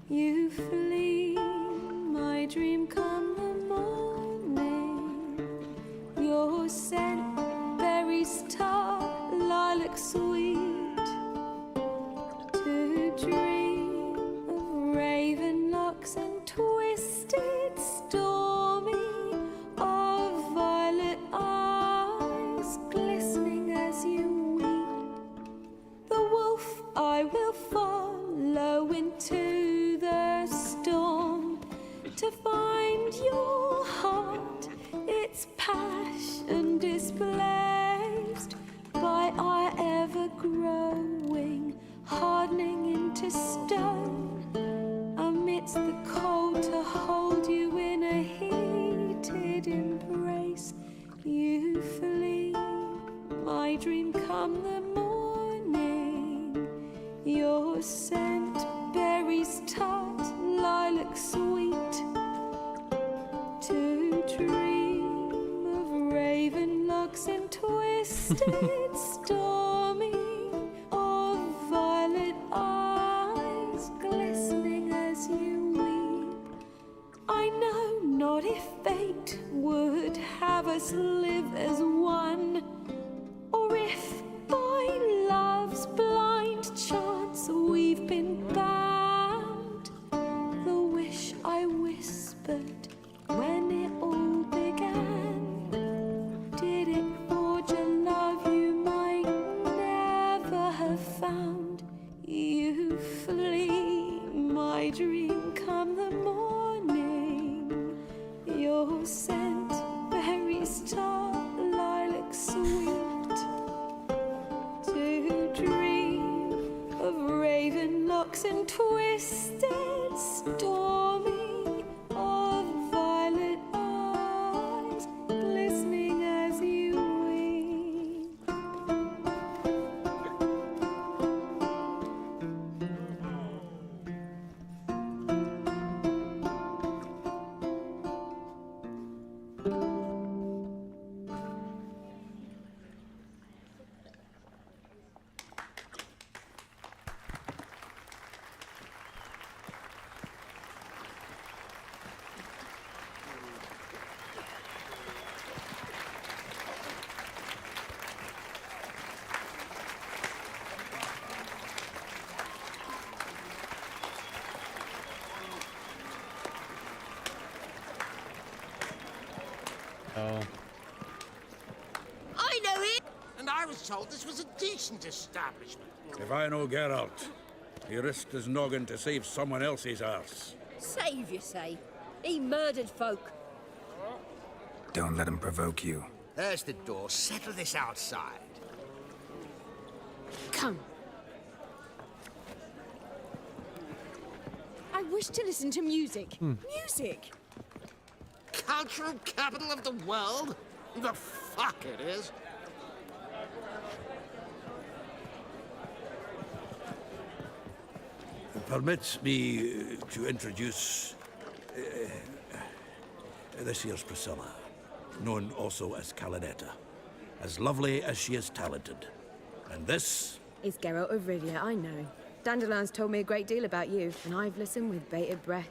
You flee, my dream come the morning. Your scent, berries tart, lilac sweet. To dream of raven locks and twisted, stormy, of violet eyes glistening as you weep. The wolf I will follow into the storm, to find your heart, its passion displaced by our ever-growing, hardening into stone. Amidst the cold, to hold you in a heated embrace. You flee, my dream come the morning. Your scent, berries tart, lilac sweet. To dream of raven locks and twisted, stormy, of violet eyes glistening as you weep. I know not if fate would have us live as one, or if by love's blind chance we've been bound. The wish I whispered when it all began, did it forge a love you might never have found? You flee, my dream come the morning. Your scent, berries tart, lilac sweet. To dream of raven locks and twisted, stormy, of violet eyes glistening as you weep. Oh. I know it! And I was told this was a decent establishment. If I know Geralt, he risked his noggin to save someone else's arse. Save, you say? He murdered folk. Don't let him provoke you. There's the door. Settle this outside. Come. I wish to listen to music. Music! Cultural capital of the world? The fuck it is. Permits me to introduce This here's Priscilla, known also as Calinetta. As lovely as she is talented. And this? It's Geralt of Rivia, I know. Dandelion's told me a great deal about you, and I've listened with bated breath.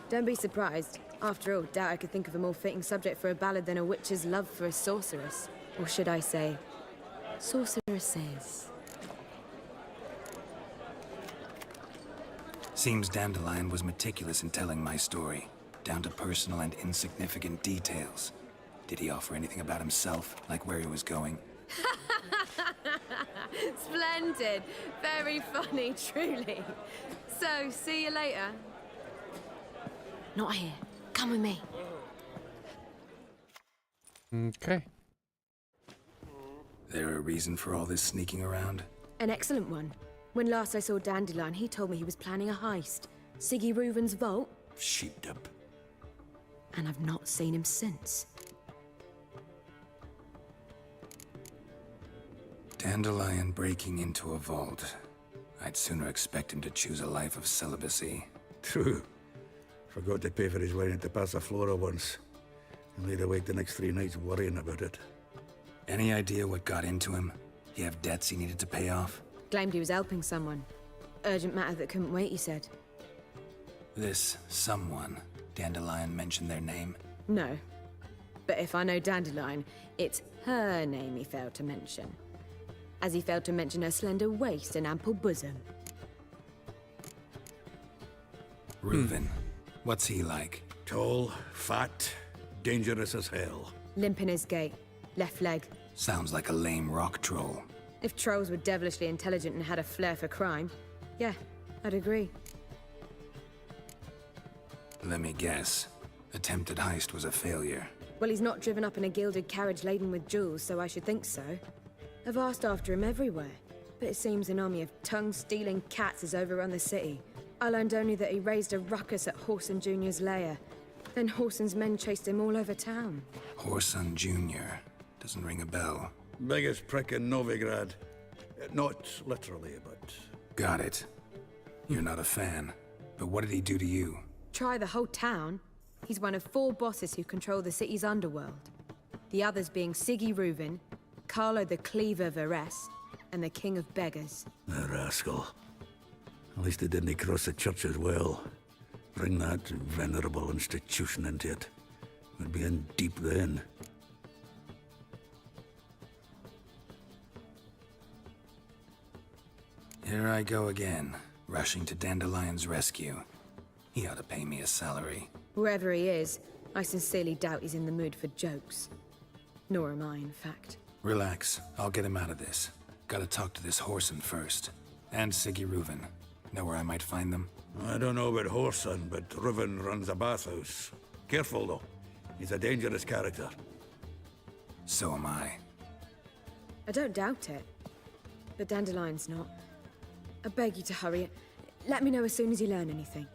Don't be surprised. After all, doubt I could think of a more fitting subject for a ballad than a witch's love for a sorceress. Or should I say, sorceresses. Seems Dandelion was meticulous in telling my story, down to personal and insignificant details. Did he offer anything about himself, like where he was going? Splendid. Very funny, truly. So, see you later. Not here. Come with me. Okay. There a reason for all this sneaking around? An excellent one. When last I saw Dandelion, he told me he was planning a heist. Siggy Reuven's vault. Sheepdip. And I've not seen him since. Dandelion breaking into a vault. I'd sooner expect him to choose a life of celibacy. True. Forgot to pay for his wine at the Passaflora once. And laid awake the next 3 nights worrying about it. Any idea what got into him? He have debts he needed to pay off? Claimed he was helping someone. Urgent matter that couldn't wait, he said. This someone, Dandelion mentioned their name? No. But if I know Dandelion, it's her name he failed to mention. As he failed to mention her slender waist and ample bosom. Reuven. What's he like? Tall, fat, dangerous as hell. Limp in his gait. Left leg. Sounds like a lame rock troll. If trolls were devilishly intelligent and had a flair for crime, yeah, I'd agree. Let me guess. Attempted heist was a failure. Well, he's not driven up in a gilded carriage laden with jewels, so I should think so. I've asked after him everywhere, but it seems an army of tongue-stealing cats has overrun the city. I learned only that he raised a ruckus at Whoreson Jr.'s lair. Then Whoreson's men chased him all over town. Whoreson Jr. Doesn't ring a bell. Biggest prick in Novigrad. Not literally, but... Got it. You're not a fan. But what did he do to you? Try the whole town. He's one of 4 bosses who control the city's underworld. The others being Siggy Reuven, Carlo the Cleaver Varese, and the King of Beggars. The rascal. At least he didn't cross the church as well. Bring that venerable institution into it. We'd be in deep then. Here I go again, rushing to Dandelion's rescue. He ought to pay me a salary. Wherever he is, I sincerely doubt he's in the mood for jokes. Nor am I, in fact. Relax, I'll get him out of this. Gotta talk to this Whoreson first. And Siggy Reuven. Know where I might find them? I don't know about Whoreson, but Reuven runs a bathhouse. Careful, though. He's a dangerous character. So am I. I don't doubt it. But Dandelion's not. I beg you to hurry. Let me know as soon as you learn anything.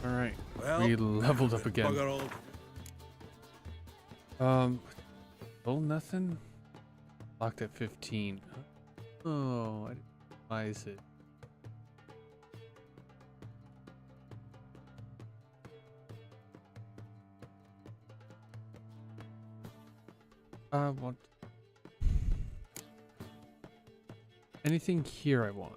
Alright. Well, we leveled up again. bugger all. Still nothing? Locked at 15. Oh, why is it? Want anything here I want.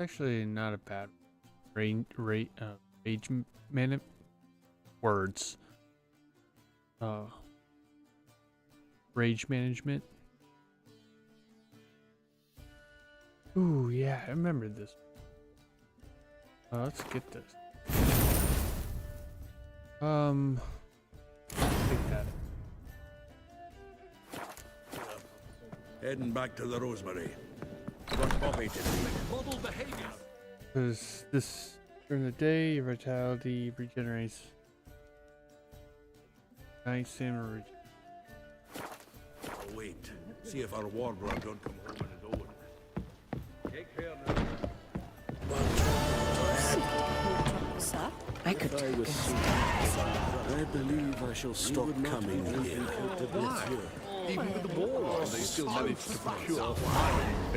Actually, not a bad rage minute words. Rage management. Ooh, yeah, I remember this. Let's get this. Take that. Heading back to the Rosemary. Got Bobby to do. Model behavior. Because this during the day, your vitality regenerates. Nice stamina. I'll wait. See if our warbler don't come home on his own. Take care now. Sir? I could I was I believe I shall stop coming here. Why? Even with the balls, they still manage to procure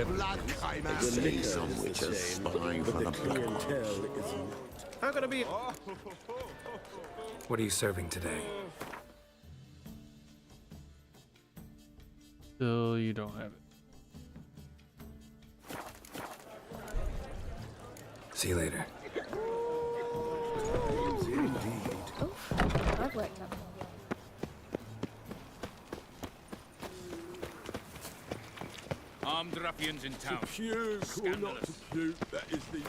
blood came out. The liquor some witches spying for the clientele isn't. How can I be? What are you serving today? Still, you don't have it. See you later. Oh, I've worked up. Armed ruffians in town. Puke or not to puke, that is the...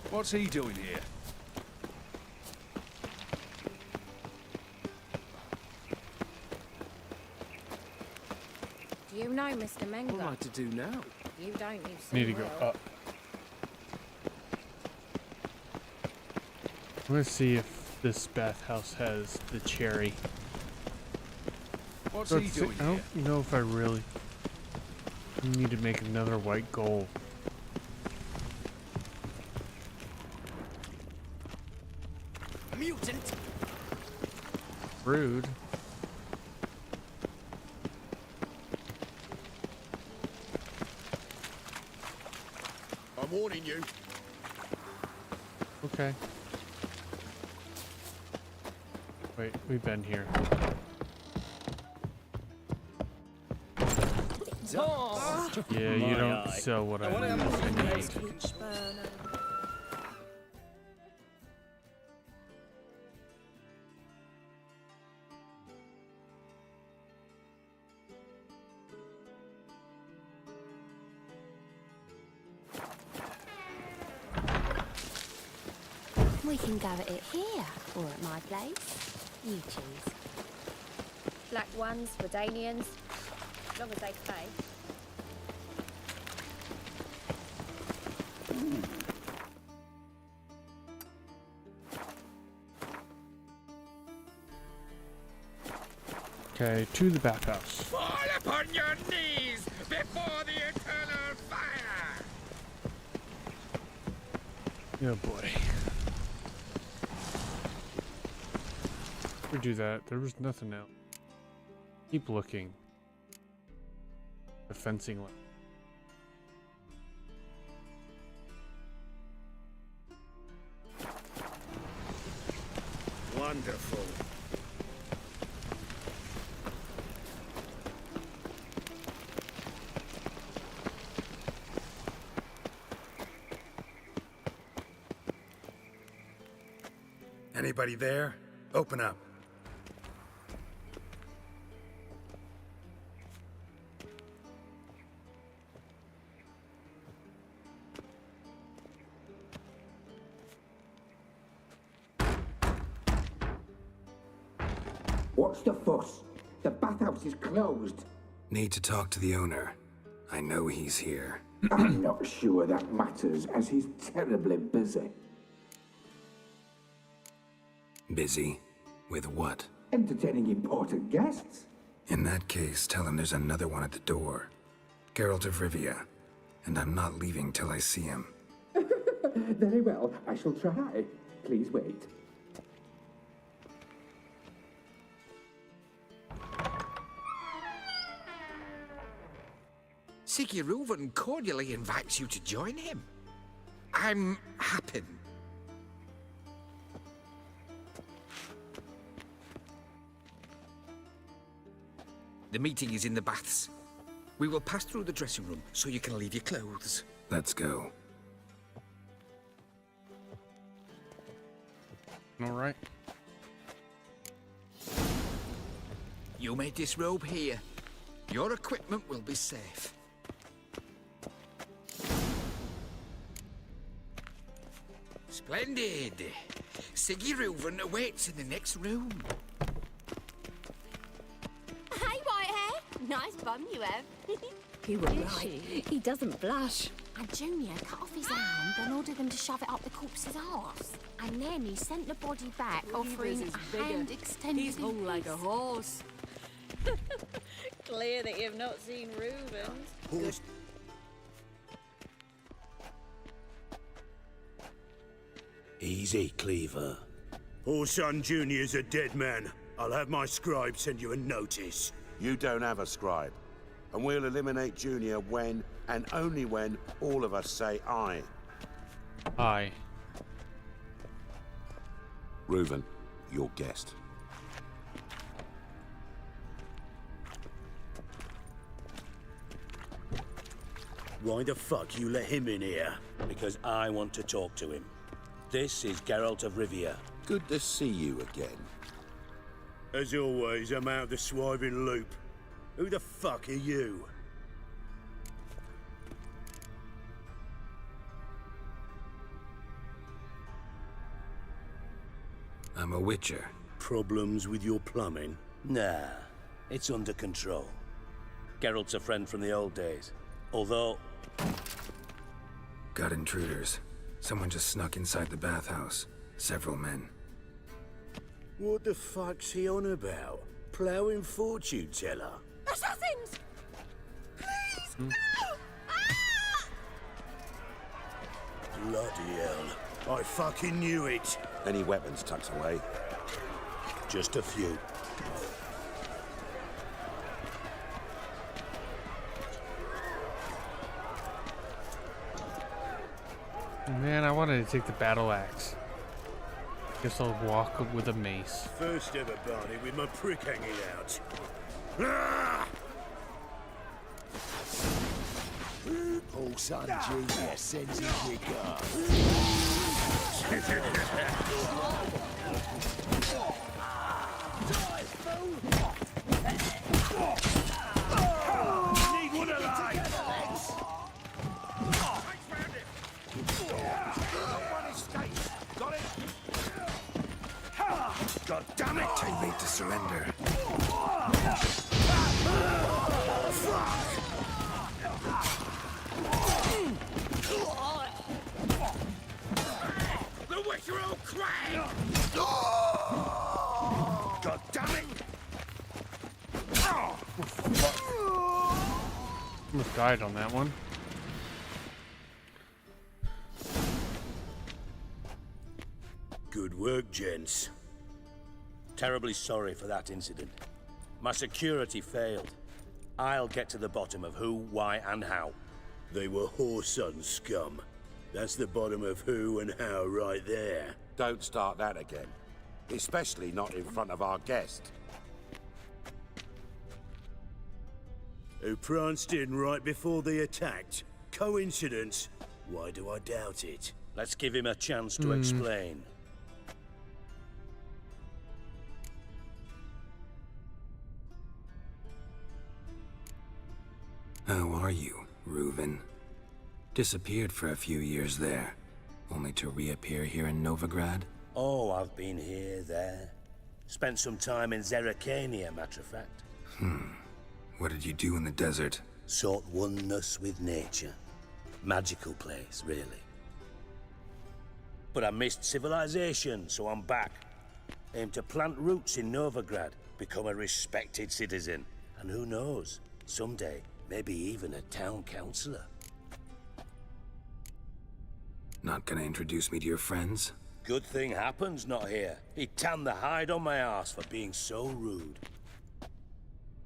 What's he doing here? Do you know Mr. Menga? What am I to do now? You don't, you see. Need to go up. I'm gonna see if this bathhouse has the cherry. What's So he doing I here? don't know if I really need to make another white gold. Mutant. Rude. I'm warning you. Okay. Wait, we've been here. Yeah, you don't sell what I need. We can go at it here, or at my place. You choose. Black ones, Redanians, as long as they pay. Okay, to the bathhouse. Fall upon your knees before the eternal fire! Oh boy. We do that. There was nothing else. Keep looking. The fencing line. Wonderful. Anybody there? Open up. What's the fuss? The bathhouse is closed. Need to talk to the owner. I know he's here. I'm not sure that matters, as he's terribly busy. Busy? With what? Entertaining important guests. In that case, tell him there's another one at the door. Geralt of Rivia. And I'm not leaving till I see him. Very well, I shall try. Please wait. Siguruvin cordially invites you to join him. I'm happy. The meeting is in the baths. We will pass through the dressing room so you can leave your clothes. Let's go. All right. You may disrobe here. Your equipment will be safe. Splendid. Siggy Reuven awaits in the next room. Hey, Whitehair! Nice bum you have. You were right. He doesn't blush. And Junior cut off his hand and ordered them to shove it up the corpse's arse. And then he sent the body back, offering a hand extended. He's hung like a horse. Clear that you've not seen Reuben's. Horse. Easy, Cleaver. Orson Jr.'s a dead man. I'll have my scribe send you a notice. You don't have a scribe. And we'll eliminate Junior when, and only when, all of us say aye. Aye. Reuven, your guest. Why the fuck you let him in here? Because I want to talk to him. This is Geralt of Rivia. Good to see you again. As always, I'm out of the swiving loop. Who the fuck are you? I'm a witcher. Problems with your plumbing? Nah, it's under control. Geralt's a friend from the old days. Although... Got intruders. Someone just snuck inside the bathhouse. Several men. What the fuck's he on about? Ploughing fortune teller? Assassins! Please, no! Ah! Bloody hell. I fucking knew it. Any weapons tucked away? Just a few. Man, I wanted to take the battle axe. Guess I'll walk with a mace. First ever Barney with my prick hanging out. Ah! Paul Son Jr. sends his regards. Need one alive! God damn it! Too late to surrender. The Witcher Crag! God damn it! Almost died on that one. Good work, gents. Terribly sorry for that incident. My security failed. I'll get to the bottom of who, why, and how. They were whoreson scum. That's the bottom of who and how right there. Don't start that again. Especially not in front of our guest. Who pranced in right before they attacked. Coincidence? Why do I doubt it? Let's give him a chance to explain. How are you, Reuven? Disappeared for a few years there, only to reappear here in Novigrad? Oh, I've been here, there. Spent some time in Zerrikania, matter of fact. What did you do in the desert? Sought oneness with nature. Magical place, really. But I missed civilization, so I'm back. Aim to plant roots in Novigrad, become a respected citizen. And who knows, someday, maybe even a town councillor. Not gonna introduce me to your friends? Good thing happens not here. He tanned the hide on my arse for being so rude.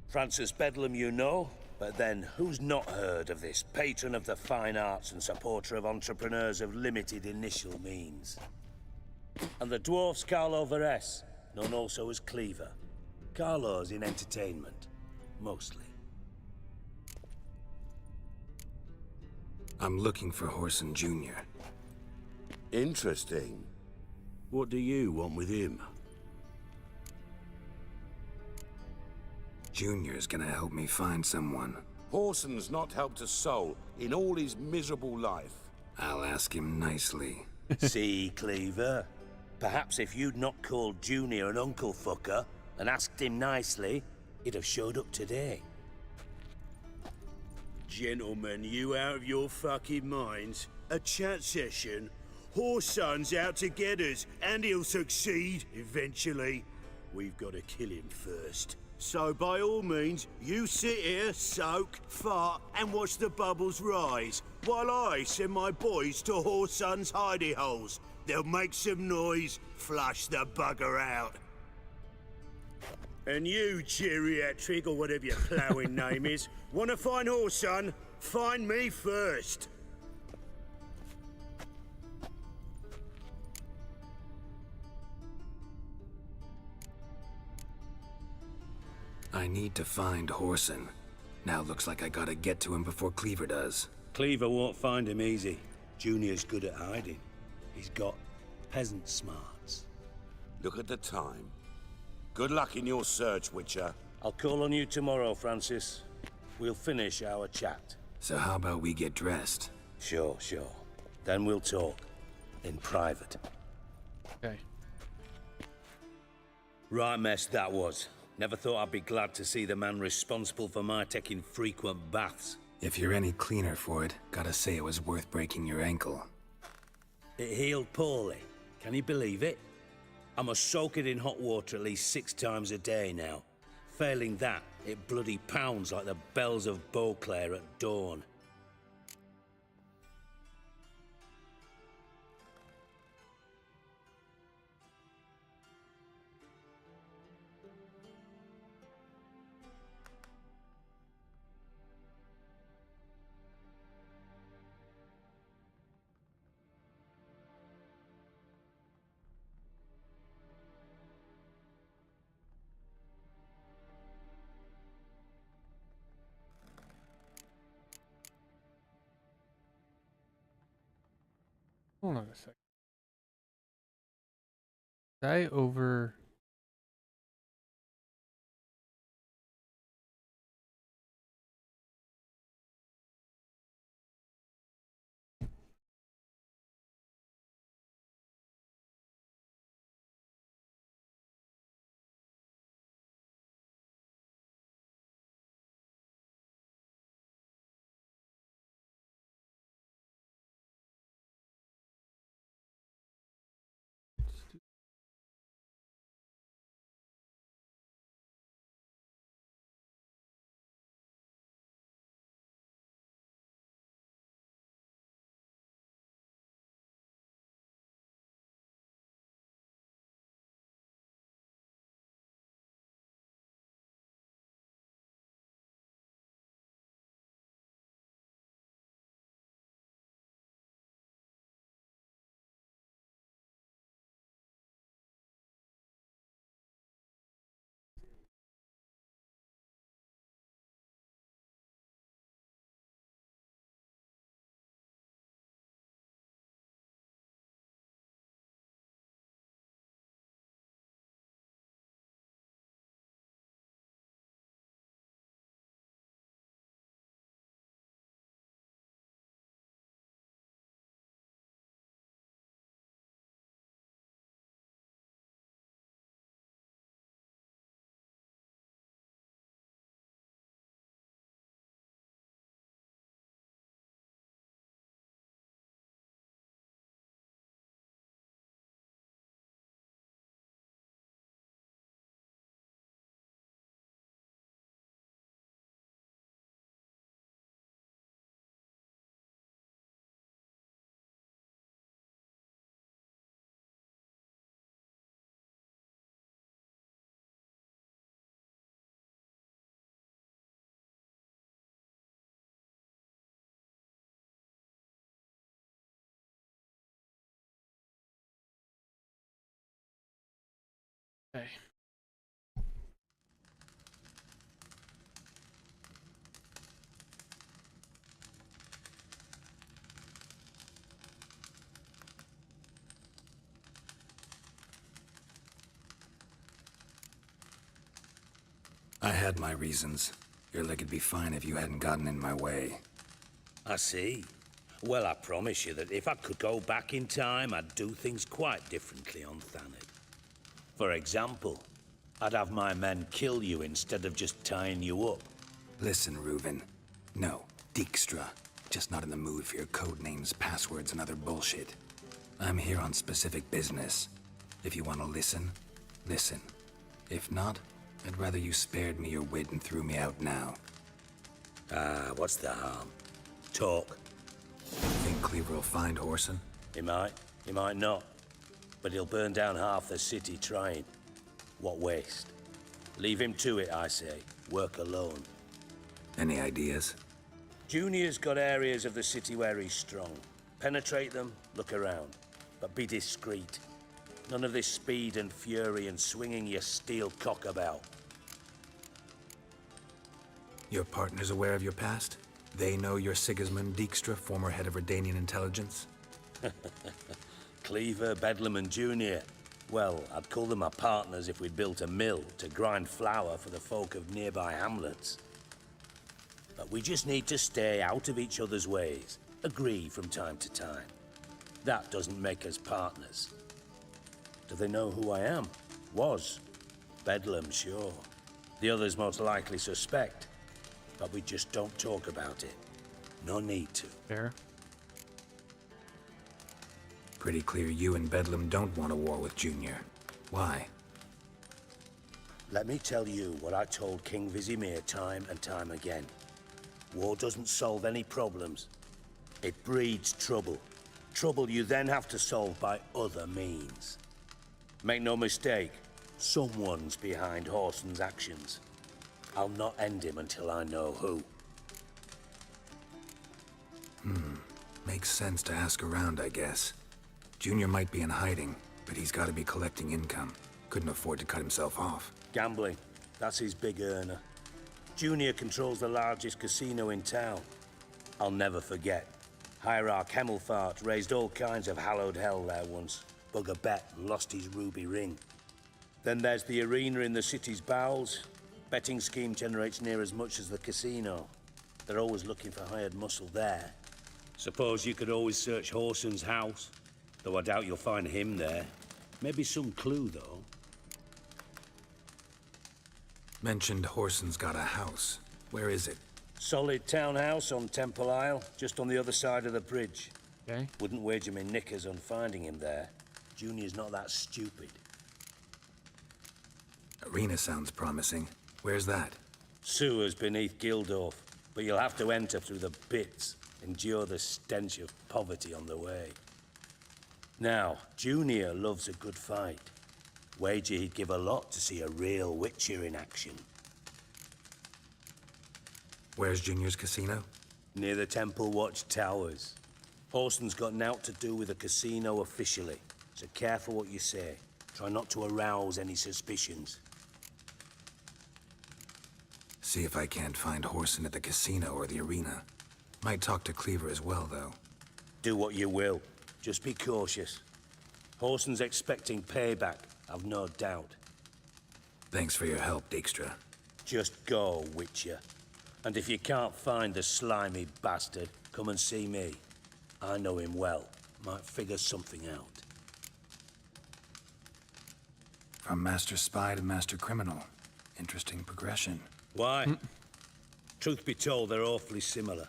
Francis Bedlam you know, but then who's not heard of this patron of the fine arts and supporter of entrepreneurs of limited initial means? And the dwarf's Carlo Veres, known also as Cleaver. Carlo's in entertainment, mostly. I'm looking for Whoreson Jr. Interesting. What do you want with him? Junior's gonna help me find someone. Horson's not helped a soul in all his miserable life. I'll ask him nicely. See, Cleaver? Perhaps if you'd not called Junior an uncle fucker and asked him nicely, he'd have showed up today. Gentlemen, you out of your fucking minds? A chat session? Horson's out to get us, and he'll succeed eventually. We've got to kill him first. So by all means, you sit here, soak, fart, and watch the bubbles rise, while I send my boys to Horson's hidey holes. They'll make some noise, flush the bugger out. And you, geriatric, or whatever your ploughing name is, want to find Horson? Find me first. I need to find Horson. Now looks like I gotta get to him before Cleaver does. Cleaver won't find him easy. Junior's good at hiding. He's got peasant smarts. Look at the time. Good luck in your search, Witcher. I'll call on you tomorrow, Francis. We'll finish our chat. So how about we get dressed? Sure. Then we'll talk. In private. Okay. Right mess that was. Never thought I'd be glad to see the man responsible for my taking frequent baths. If you're any cleaner for it, gotta say it was worth breaking your ankle. It healed poorly. Can you believe it? I must soak it in hot water at least 6 times a day now. Failing that, it bloody pounds like the bells of Beauclair at dawn. Hold on a second. Die over. Okay. I had my reasons. Your leg would be fine if you hadn't gotten in my way. I see. Well, I promise you that if I could go back in time, I'd do things quite differently on Thanet. For example, I'd have my men kill you instead of just tying you up. Listen, Reuven. No, Dijkstra. Just not in the mood for your code names, passwords, and other bullshit. I'm here on specific business. If you want to listen, listen. If not, I'd rather you spared me your wit and threw me out now. What's the harm? Talk. Think Cleaver will find Whoreson? He might not. But he'll burn down half the city trying. What waste? Leave him to it, I say. Work alone. Any ideas? Junior's got areas of the city where he's strong. Penetrate them, look around. But be discreet. None of this speed and fury and swinging your steel cock about. Your partner's aware of your past? They know you're Sigismund Dijkstra, former head of Redanian intelligence? Cleaver, Bedlam and Junior. Well, I'd call them my partners if we'd built a mill to grind flour for the folk of nearby hamlets. But we just need to stay out of each other's ways. Agree from time to time. That doesn't make us partners. Do they know who I am? Was. Bedlam, sure. The others most likely suspect. But we just don't talk about it. No need to. Fair. Pretty clear you and Bedlam don't want a war with Junior. Why? Let me tell you what I told King Vizimir time and time again. War doesn't solve any problems. It breeds trouble. Trouble you then have to solve by other means. Make no mistake, someone's behind Whoreson's actions. I'll not end him until I know who. Makes sense to ask around, I guess. Junior might be in hiding, but he's got to be collecting income. Couldn't afford to cut himself off. Gambling. That's his big earner. Junior controls the largest casino in town. I'll never forget. Hierarch Hemmelfart raised all kinds of hallowed hell there once. Bugger bet and lost his ruby ring. Then there's the arena in the city's bowels. Betting scheme generates near as much as the casino. They're always looking for hired muscle there. Suppose you could always search Whoreson's house. Though I doubt you'll find him there. Maybe some clue, though. Mentioned Whoreson's got a house. Where is it? Solid townhouse on Temple Isle, just on the other side of the bridge. Okay. Wouldn't wager me knickers on finding him there. Junior's not that stupid. Arena sounds promising. Where's that? Sewers beneath Gildorf, but you'll have to enter through the pits, endure the stench of poverty on the way. Now, Junior loves a good fight. Wager he'd give a lot to see a real Witcher in action. Where's Junior's casino? Near the Temple Watch Towers. Whoreson's got naught to do with the casino officially, so careful what you say. Try not to arouse any suspicions. See if I can't find Whoreson at the casino or the arena. Might talk to Cleaver as well, though. Do what you will. Just be cautious. Whoreson's expecting payback, I've no doubt. Thanks for your help, Dijkstra. Just go, Witcher. And if you can't find the slimy bastard, come and see me. I know him well. Might figure something out. From Master Spy to Master Criminal. Interesting progression. Why? Truth be told, they're awfully similar.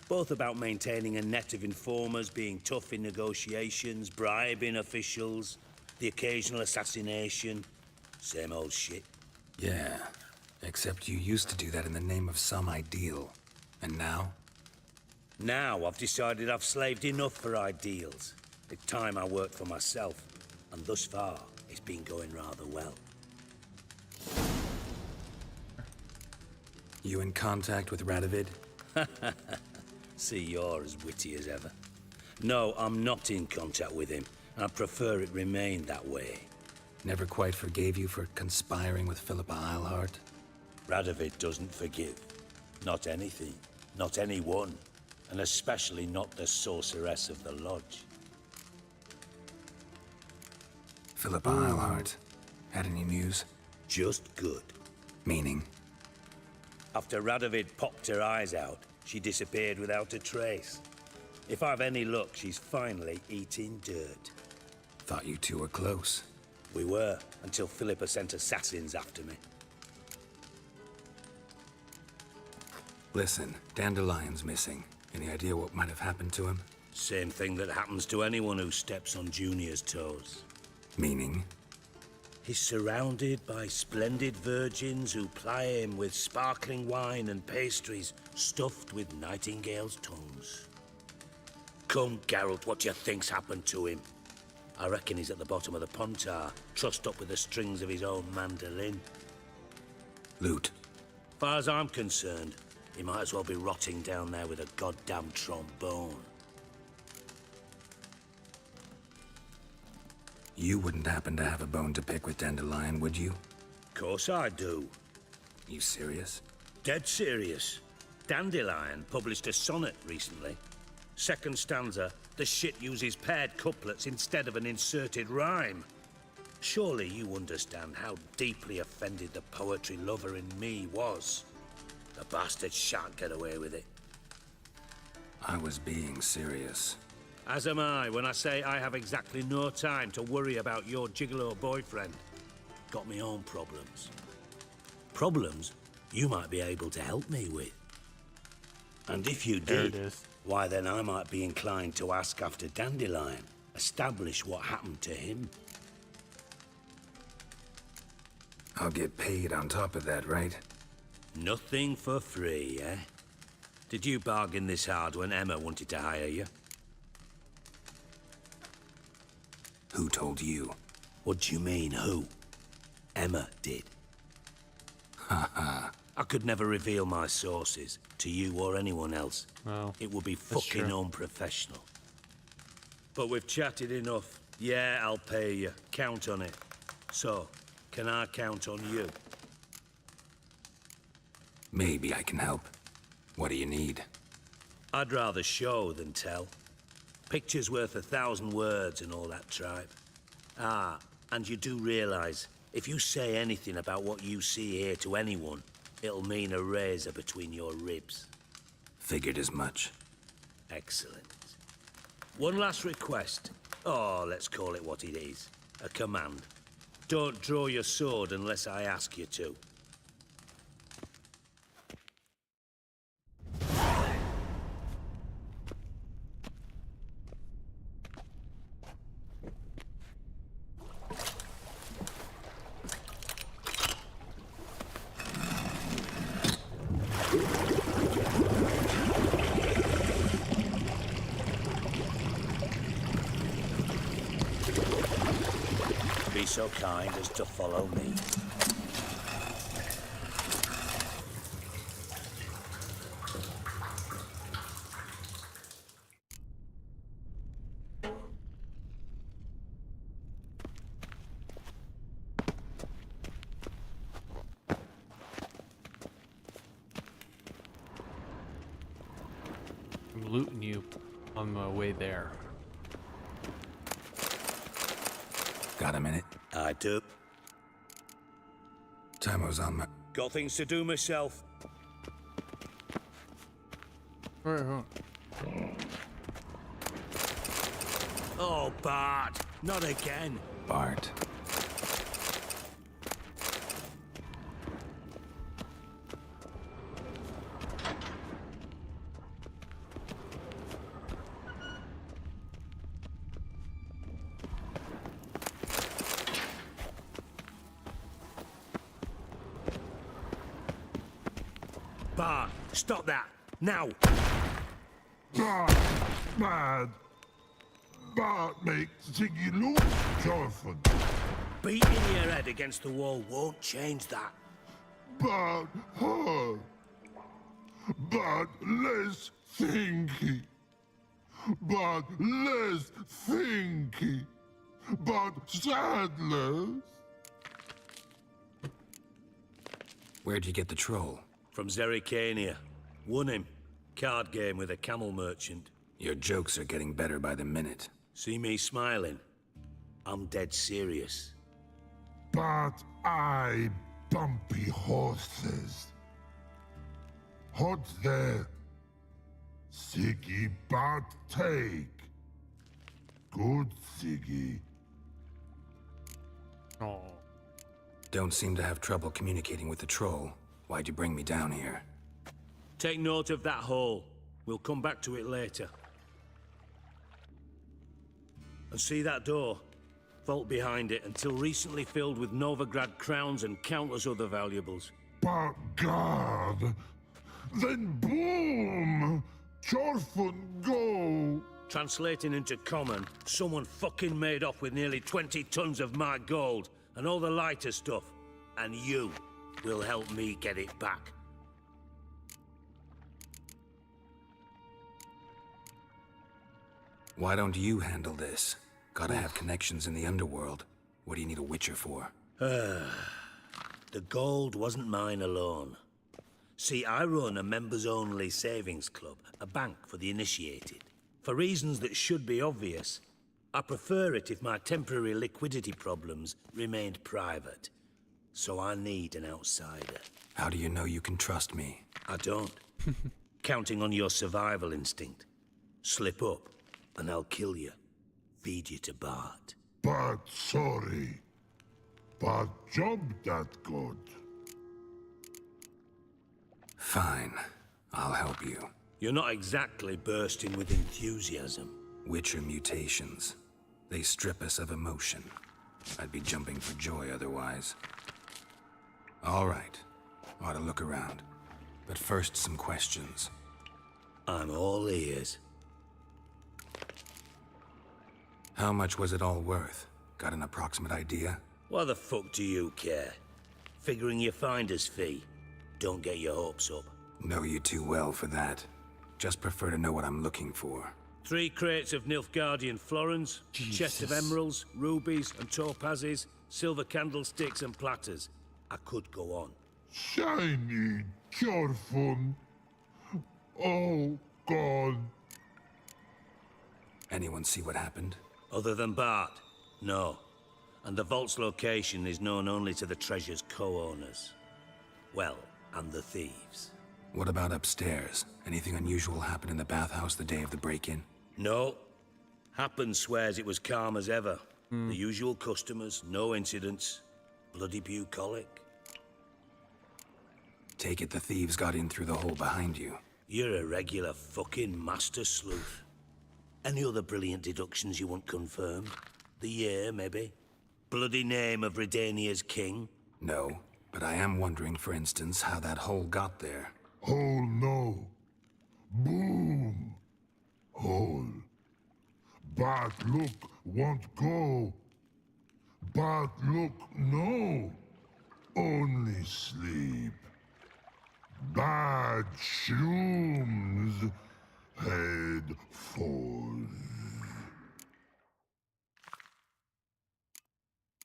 Both about maintaining a net of informers, being tough in negotiations, bribing officials, the occasional assassination. Same old shit. Yeah, except you used to do that in the name of some ideal. And now? Now I've decided I've slaved enough for ideals. It's time I worked for myself. And thus far, it's been going rather well. You in contact with Radovid? See, you're as witty as ever. No, I'm not in contact with him. I prefer it remain that way. Never quite forgave you for conspiring with Philippa Eilhart? Radovid doesn't forgive. Not anything. Not anyone. And especially not the sorceress of the Lodge. Philippa Eilhart. Had any news? Just good. Meaning? After Radovid popped her eyes out, she disappeared without a trace. If I've any luck, she's finally eating dirt. Thought you two were close. We were, until Philippa sent assassins after me. Listen, Dandelion's missing. Any idea what might have happened to him? Same thing that happens to anyone who steps on Junior's toes. Meaning? He's surrounded by splendid virgins who ply him with sparkling wine and pastries stuffed with nightingales' tongues. Come, Geralt, what do you think's happened to him? I reckon he's at the bottom of the Pontar, trussed up with the strings of his own mandolin. Loot. Far as I'm concerned, he might as well be rotting down there with a goddamn trombone. You wouldn't happen to have a bone to pick with Dandelion, would you? Course I do. You serious? Dead serious. Dandelion published a sonnet recently. Second stanza, the shit uses paired couplets instead of an inserted rhyme. Surely you understand how deeply offended the poetry lover in me was. The bastard shan't get away with it. I was being serious. As am I when I say I have exactly no time to worry about your gigolo boyfriend. Got me own problems. Problems you might be able to help me with. And if you did, why then I might be inclined to ask after Dandelion, establish what happened to him. I'll get paid on top of that, right? Nothing for free, eh? Did you bargain this hard when Emma wanted to hire you? Who told you? What do you mean, who? Emma did. Ha ha. I could never reveal my sources to you or anyone else. Well, it would be fucking unprofessional. But we've chatted enough. Yeah, I'll pay you. Count on it. So, can I count on you? Maybe I can help. What do you need? I'd rather show than tell. Picture's worth 1,000 words and all that tripe. Ah, and you do realize, if you say anything about what you see here to anyone, it'll mean a razor between your ribs. Figured as much. Excellent. One last request. Oh, let's call it what it is. A command. Don't draw your sword unless I ask you to. Be so kind as to follow me. I'm looting you on my way there. Got a minute? I do. Timer's on my... Got things to do myself. Right. Oh, Bart. Not again. Bart. Bart, stop that. Now. Bart, bad. Bart makes Ziggy look Jonathan. Beating your head against the wall won't change that. Bart, her. Bart, less thinky. Bart, less thinky. Bart, sadless. Where'd you get the troll? From Zerrikania. Won him. Card game with a camel merchant. Your jokes are getting better by the minute. See me smiling? I'm dead serious. But I bumpy horses. Hot there. Siggy bad take. Good Siggy. Oh. Don't seem to have trouble communicating with the troll. Why'd you bring me down here? Take note of that hole. We'll come back to it later. And see that door? Vault behind it, until recently filled with Novigrad crowns and countless other valuables. But God! Then boom! Chorfun go! Translating into common, someone fucking made off with nearly 20 tons of my gold and all the lighter stuff. And you will help me get it back. Why don't you handle this? Gotta have connections in the underworld. What do you need a witcher for? The gold wasn't mine alone. See, I run a members-only savings club, a bank for the initiated. For reasons that should be obvious, I prefer it if my temporary liquidity problems remained private. So I need an outsider. How do you know you can trust me? I don't. Counting on your survival instinct. Slip up, and I'll kill you. Feed you to Bart. But sorry. But job that good. Fine. I'll help you. You're not exactly bursting with enthusiasm. Witcher mutations. They strip us of emotion. I'd be jumping for joy otherwise. All right. Ought to look around. But first, some questions. I'm all ears. How much was it all worth? Got an approximate idea? Why the fuck do you care? Figuring your finder's fee. Don't get your hopes up. Know you too well for that. Just prefer to know what I'm looking for. 3 crates of Nilfgaardian florins, chest of emeralds, rubies and topazes, silver candlesticks and platters. I could go on. Shiny Chorfun. Oh, God. Anyone see what happened? Other than Bart? No. And the vault's location is known only to the treasure's co-owners. Well, and the thieves. What about upstairs? Anything unusual happen in the bathhouse the day of the break-in? No. Happen swears it was calm as ever. The usual customers, no incidents. Bloody bucolic. Take it the thieves got in through the hole behind you. You're a regular fucking master sleuth. Any other brilliant deductions you want confirmed? The year, maybe? Bloody name of Redania's king? No, but I am wondering, for instance, how that hole got there. Hole no. Boom. Hole. But look won't go. But look no. Only sleep. Bad shrooms. Head falls.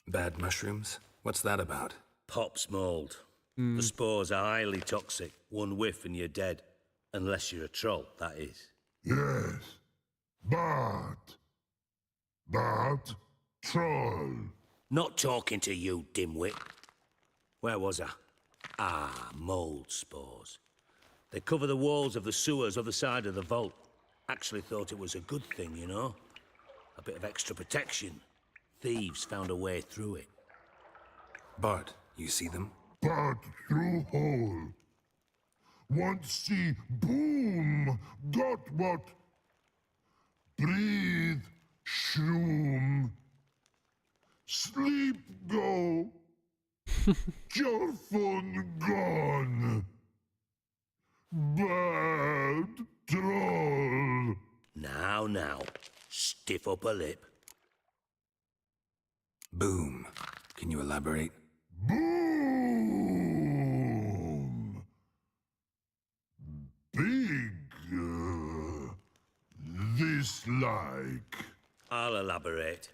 Bad mushrooms? What's that about? Pops mold. The spores are highly toxic. One whiff and you're dead. Unless you're a troll, that is. Yes. But troll. Not talking to you, dimwit. Where was I? Ah, mold spores. They cover the walls of the sewers other side of the vault. Actually thought it was a good thing, you know? A bit of extra protection. Thieves found a way through it. Bart, you see them? But through hole. Want see boom. Got what? Breathe. Shroom. Sleep go. Your phone gone. Bad troll. Now. Stiff upper lip. Boom. Can you elaborate? Boom. Big. This like. I'll elaborate.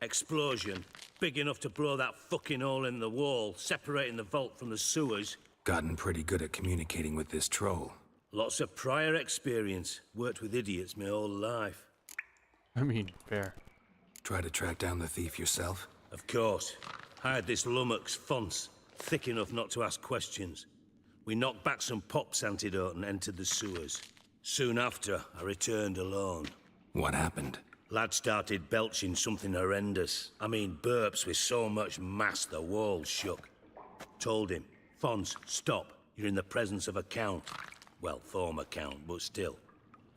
Explosion. Big enough to blow that fucking hole in the wall, separating the vault from the sewers. Gotten pretty good at communicating with this troll. Lots of prior experience. Worked with idiots my whole life. I mean, fair. Try to track down the thief yourself? Of course. Hired this lummox Fonce, thick enough not to ask questions. We knocked back some Pop's antidote and entered the sewers. Soon after, I returned alone. What happened? Lad started belching something horrendous. I mean, burps with so much mass the walls shook. Told him, Fons, stop. You're in the presence of a count. Well, former count, but still.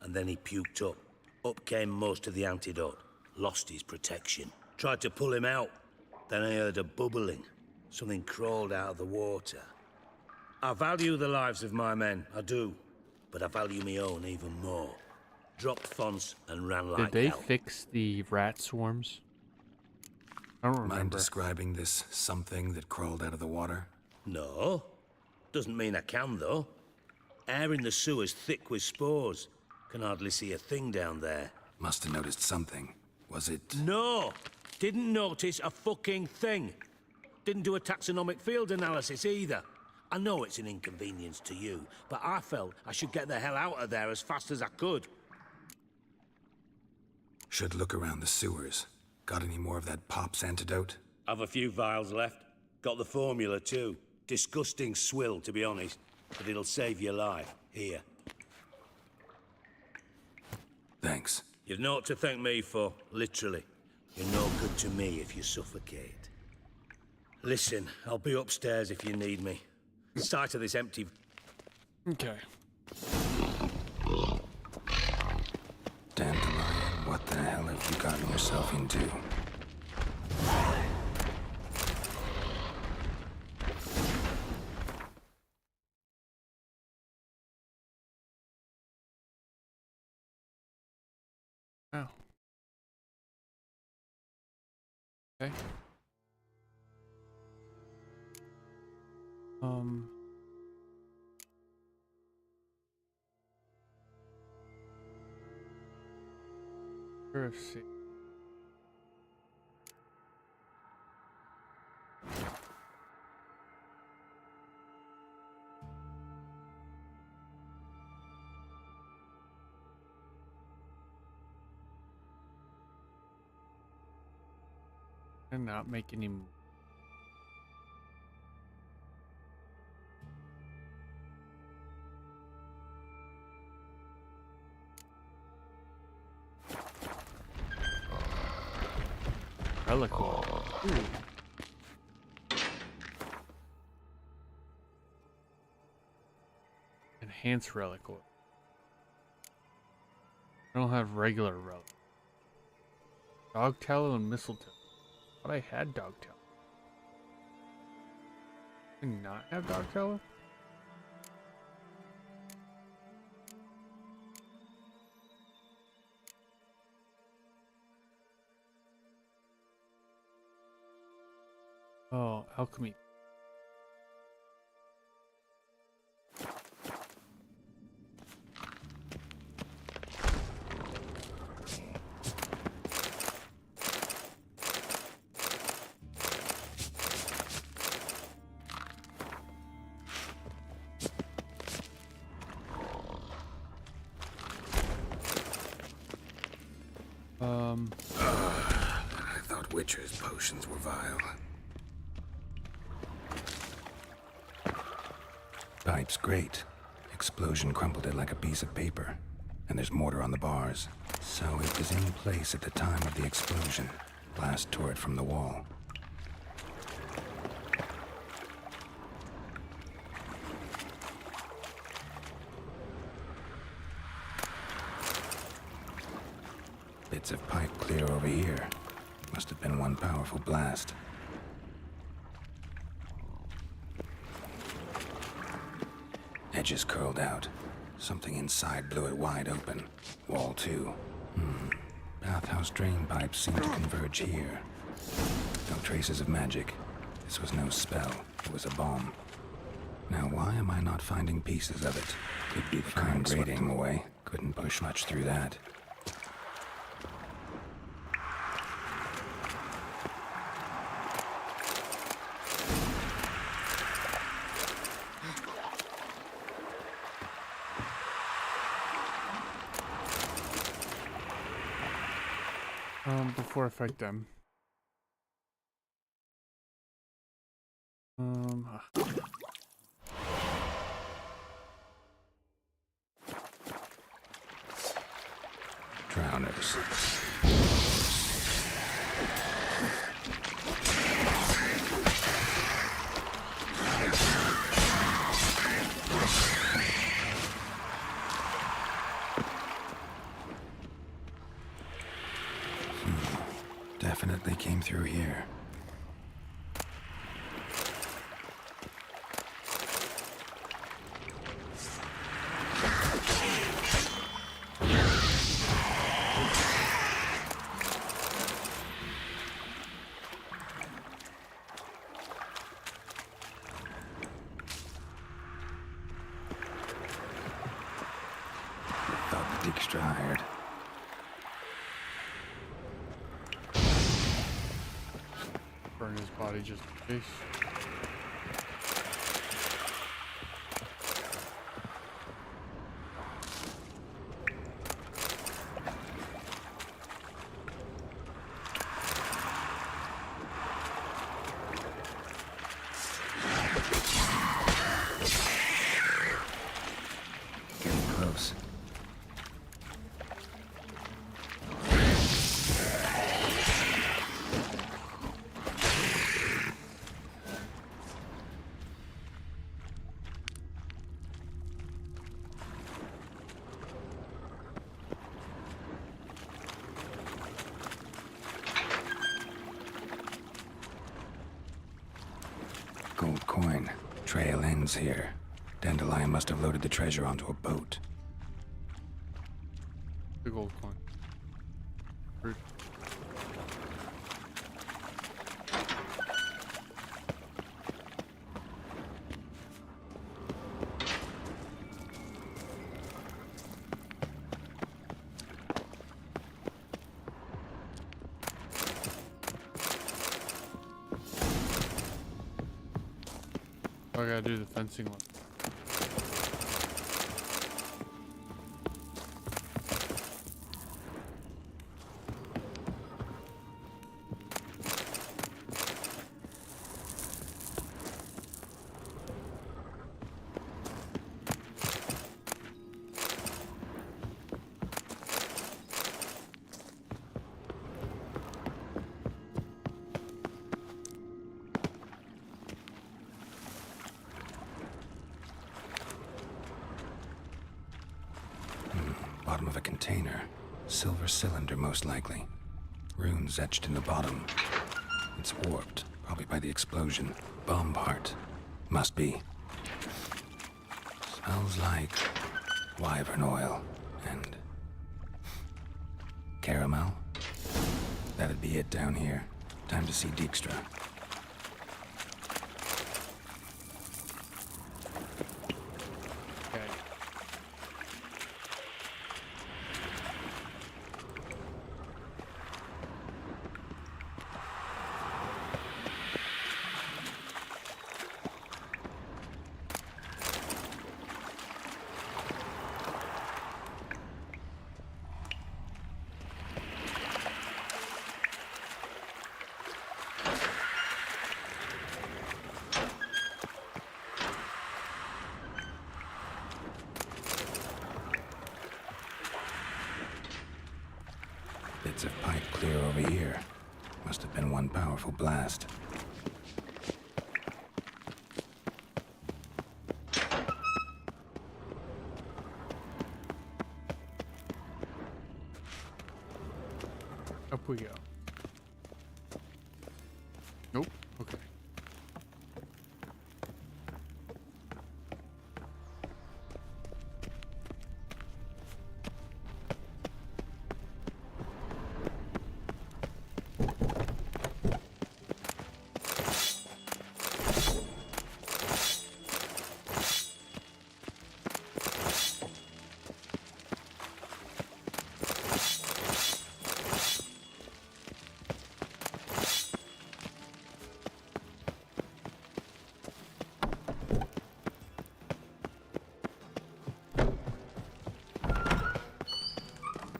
And then he puked up. Up came most of the antidote. Lost his protection. Tried to pull him out. Then I heard a bubbling. Something crawled out of the water. I value the lives of my men, I do. But I value my own even more. Dropped Fons and ran like Did they hell. fix the rat swarms? I don't remember. Mind describing this something that crawled out of the water? No. Doesn't mean I can, though. Air in the sewer's thick with spores. Can hardly see a thing down there. Must have noticed something. Was it... No! Didn't notice a fucking thing. Didn't do a taxonomic field analysis either. I know it's an inconvenience to you, but I felt I should get the hell out of there as fast as I could. Should look around the sewers. Got any more of that Pop's antidote? I've a few vials left. Got the formula too. Disgusting swill, to be honest. But it'll save your life. Here. Thanks. You've naught to thank me for, literally. You're no good to me if you suffocate. Listen, I'll be upstairs if you need me. The sight of this empty... Okay. Dandelion, what the hell have you gotten yourself into? Oh. Okay. Let's see. And not make any move. Relic oil. Ooh. Enhanced relic oil. I don't have regular relic. Dog tallow and mistletoe. But I had dog tallow. Did I not have dog tallow? Oh, alchemy. I thought Witcher's potions were vile. Pipe's great. Explosion crumpled it like a piece of paper. And there's mortar on the bars. So it was in place at the time of the explosion. Blast tore it from the wall. Bits of pipe clear over here. Must have been one powerful blast. Edges curled out. Something inside blew it wide open. Wall too. Bathhouse drain pipes seem to converge here. No traces of magic. This was no spell. It was a bomb. Now why am I not finding pieces of it? Could be the current swept them away. Couldn't push much through that. Before I fight them. Drowners. Definitely came through here. Thought the Dijkstra hired. Burn his body just in case. Getting close. Gold coin. Trail ends here. Dandelion must have loaded the treasure onto a boat. The gold coin. Rude. I gotta do the fencing one. Bottom of a container. Silver cylinder, most likely. Runes etched in the bottom. It's warped, probably by the explosion. Bomb part. Must be. Smells like wyvern oil and caramel. That'd be it down here. Time to see Dijkstra. Okay. Bits of pipe clear over here. Must have been one powerful blast. Up we go. Nope. Okay.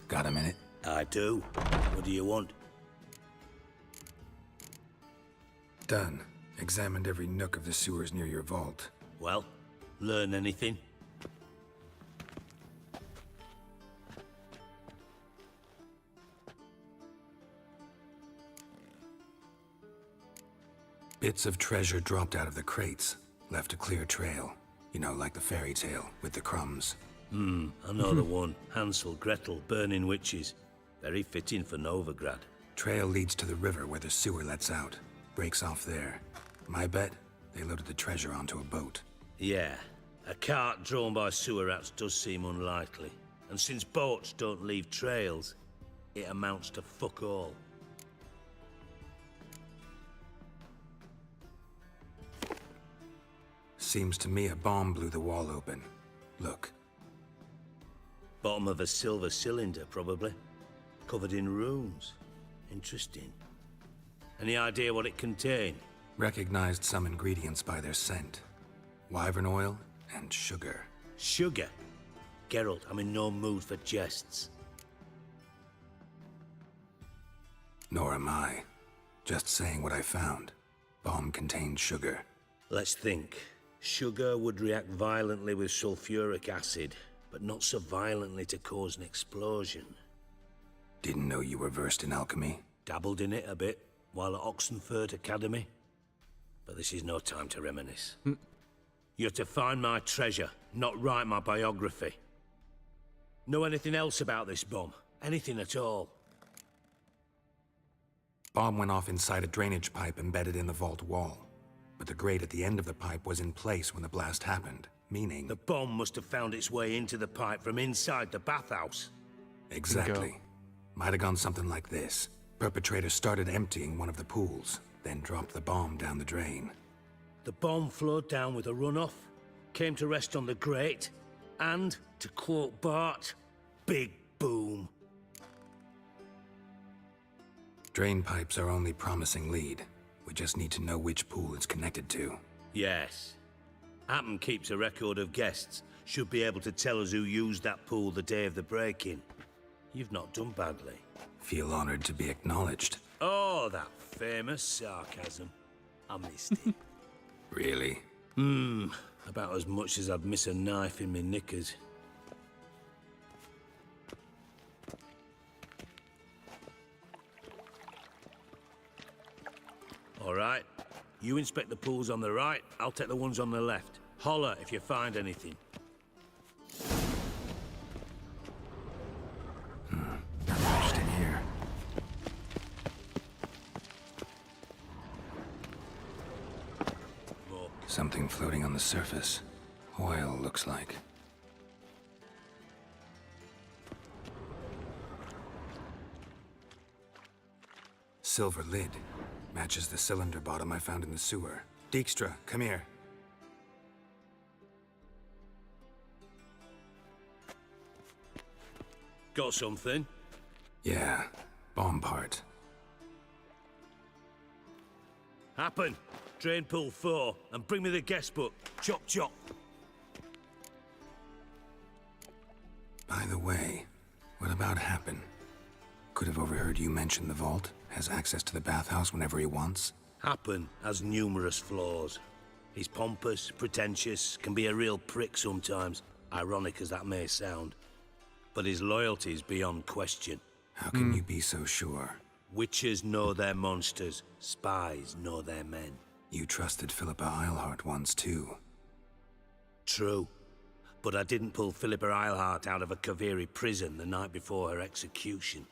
Got a minute? I do. What do you want? Done. Examined every nook of the sewers near your vault. Well, learn anything? Bits of treasure dropped out of the crates, left a clear trail. You know, like the fairy tale with the crumbs. I know the one. Hansel, Gretel, burning witches. Very fitting for Novigrad. Trail leads to the river where the sewer lets out. Breaks off there. My bet, they loaded the treasure onto a boat. Yeah. A cart drawn by sewer rats does seem unlikely. And since boats don't leave trails, it amounts to fuck all. Seems to me a bomb blew the wall open. Look. Bottom of a silver cylinder, probably. Covered in runes. Interesting. Any idea what it contained? Recognized some ingredients by their scent. Wyvern oil and sugar. Sugar? Geralt, I'm in no mood for jests. Nor am I. Just saying what I found. Bomb contained sugar. Let's think. Sugar would react violently with sulfuric acid, but not so violently to cause an explosion. Didn't know you were versed in alchemy. Dabbled in it a bit, while at Oxenford Academy. But this is no time to reminisce. You're to find my treasure, not write my biography. Know anything else about this bomb? Anything at all? Bomb went off inside a drainage pipe embedded in the vault wall. But the grate at the end of the pipe was in place when the blast happened, meaning... The bomb must have found its way into the pipe from inside the bathhouse. Exactly. Might have gone something like this. Perpetrator started emptying one of the pools, then dropped the bomb down the drain. The bomb flowed down with a runoff, came to rest on the grate, and, to quote Bart, big boom. Drain pipes are only promising lead. We just need to know which pool it's connected to. Yes. Happen keeps a record of guests. Should be able to tell us who used that pool the day of the break-in. You've not done badly. Feel honored to be acknowledged. Oh, that famous sarcasm. I missed it. Really? About as much as I'd miss a knife in my knickers. All right. You inspect the pools on the right, I'll take the ones on the left. Holler if you find anything. Interesting here. Something floating on the surface. Oil, looks like. Silver lid. Matches the cylinder bottom I found in the sewer. Dijkstra, come here. Got something? Yeah, bomb part. Happen. Drain pool 4, and bring me the guest book. Chop chop. By the way, what about Happen? Could have overheard you mention the vault. Has access to the bathhouse whenever he wants. Happen has numerous flaws. He's pompous, pretentious, can be a real prick sometimes, ironic as that may sound. But his loyalty's beyond question. How can you be so sure? Witches know their monsters, spies know their men. You trusted Philippa Eilhart once too. True. But I didn't pull Philippa Eilhart out of a Kaviri prison the night before her execution.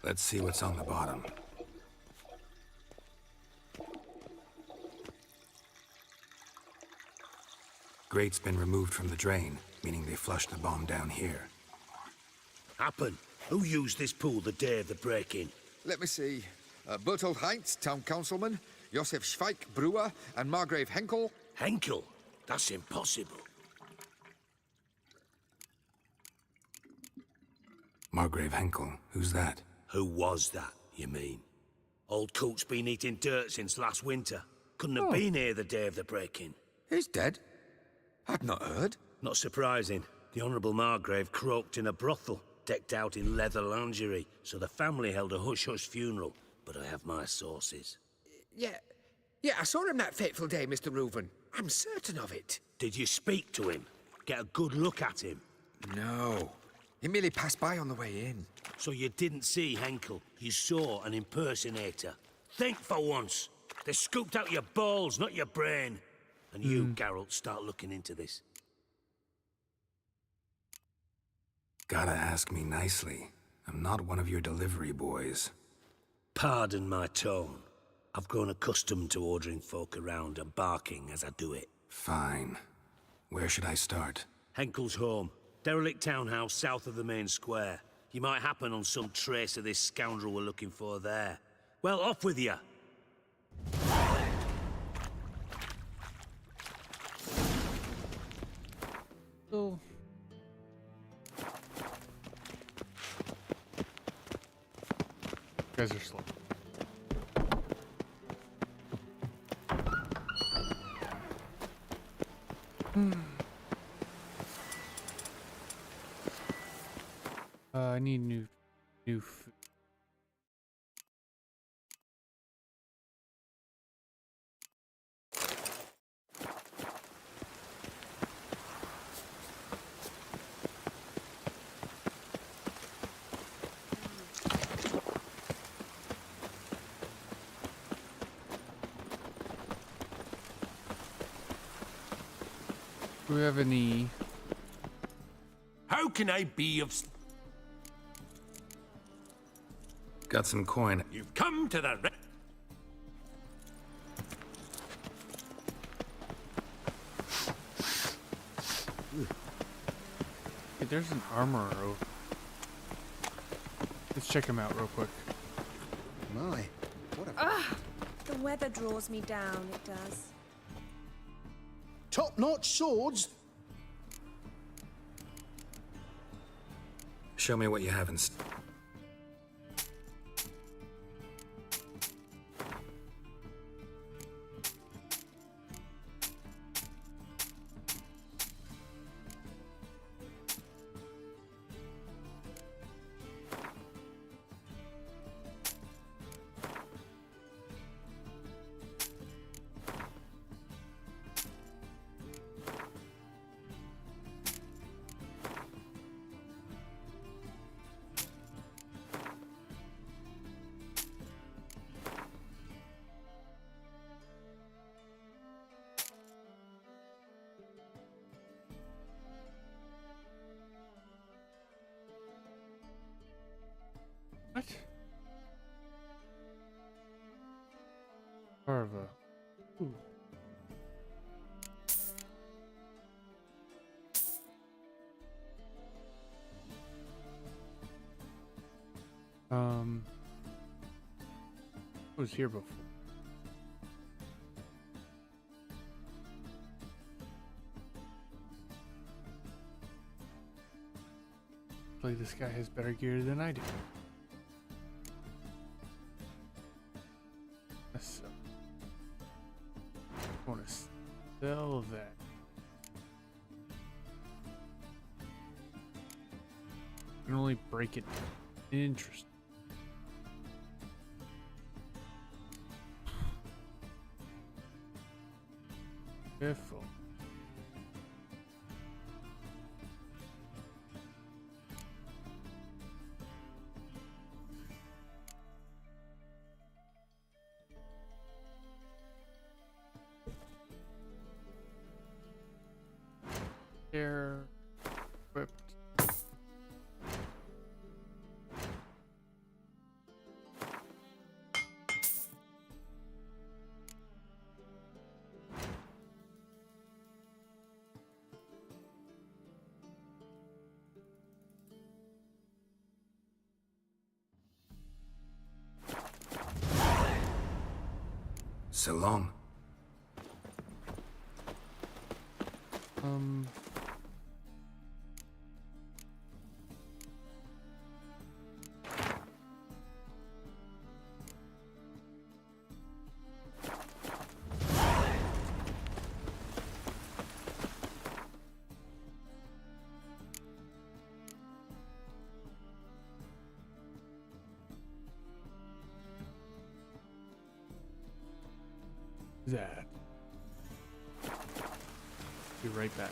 Let's see what's on the bottom. Grate's been removed from the drain, meaning they flushed the bomb down here. Happen. Who used this pool the day of the break-in? Let me see. Bertold Heinz, town councilman, Josef Schweik, brewer, and Margrave Henkel. Henkel? That's impossible. Margrave Henkel, who's that? Who was that, you mean? Old Coot's been eating dirt since last winter. Couldn't have been here the day of the break-in. He's dead? I'd not heard. Not surprising. The Honourable Margrave croaked in a brothel, decked out in leather lingerie, so the family held a hush-hush funeral. But I have my sources. Yeah, I saw him that fateful day, Mr. Reuven. I'm certain of it. Did you speak to him? Get a good look at him? No. He merely passed by on the way in. So you didn't see Henkel. You saw an impersonator. Think for once. They scooped out your balls, not your brain. And you, Geralt, start looking into this. Gotta ask me nicely. I'm not one of your delivery boys. Pardon my tone. I've grown accustomed to ordering folk around and barking as I do it. Fine. Where should I start? Henkel's home. Derelict townhouse south of the main square. You might happen on some trace of this scoundrel we're looking for there. Well, off with you. Oh. You guys are slow. I need new food. Do we have any? How can I be of... Got some coin. You've come to the... Hey, there's an armorer over. Let's check him out real quick. My, what a... The weather draws me down, it does. Top-notch swords? Show me what you have in... What? Carva. Ooh. I was here before. Hopefully this guy has better gear than I do. So, I want to sell that. I can only break it. Interesting. Careful. Air equipped. So long. That. Be right back.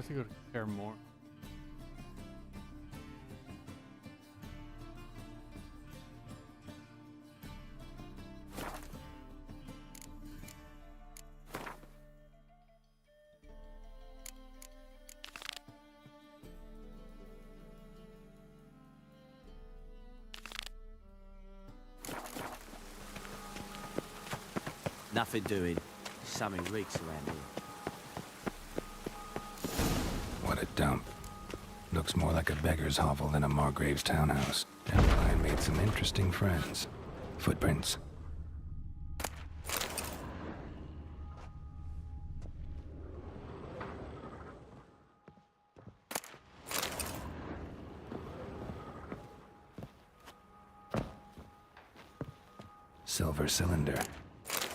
I think I would care more. Nothing doing. Something reeks around here. What a dump. Looks more like a beggar's hovel than a Margrave's townhouse. Dandelion made some interesting friends. Footprints. Silver cylinder.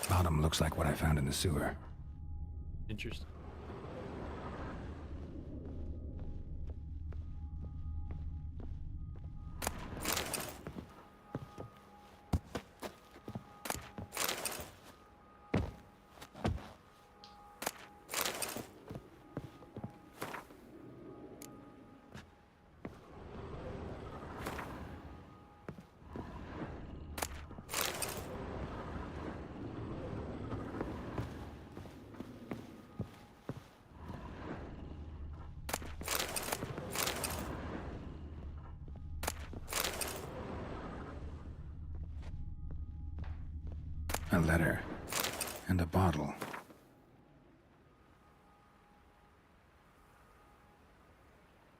Bottom looks like what I found in the sewer. Interesting. A letter. And a bottle.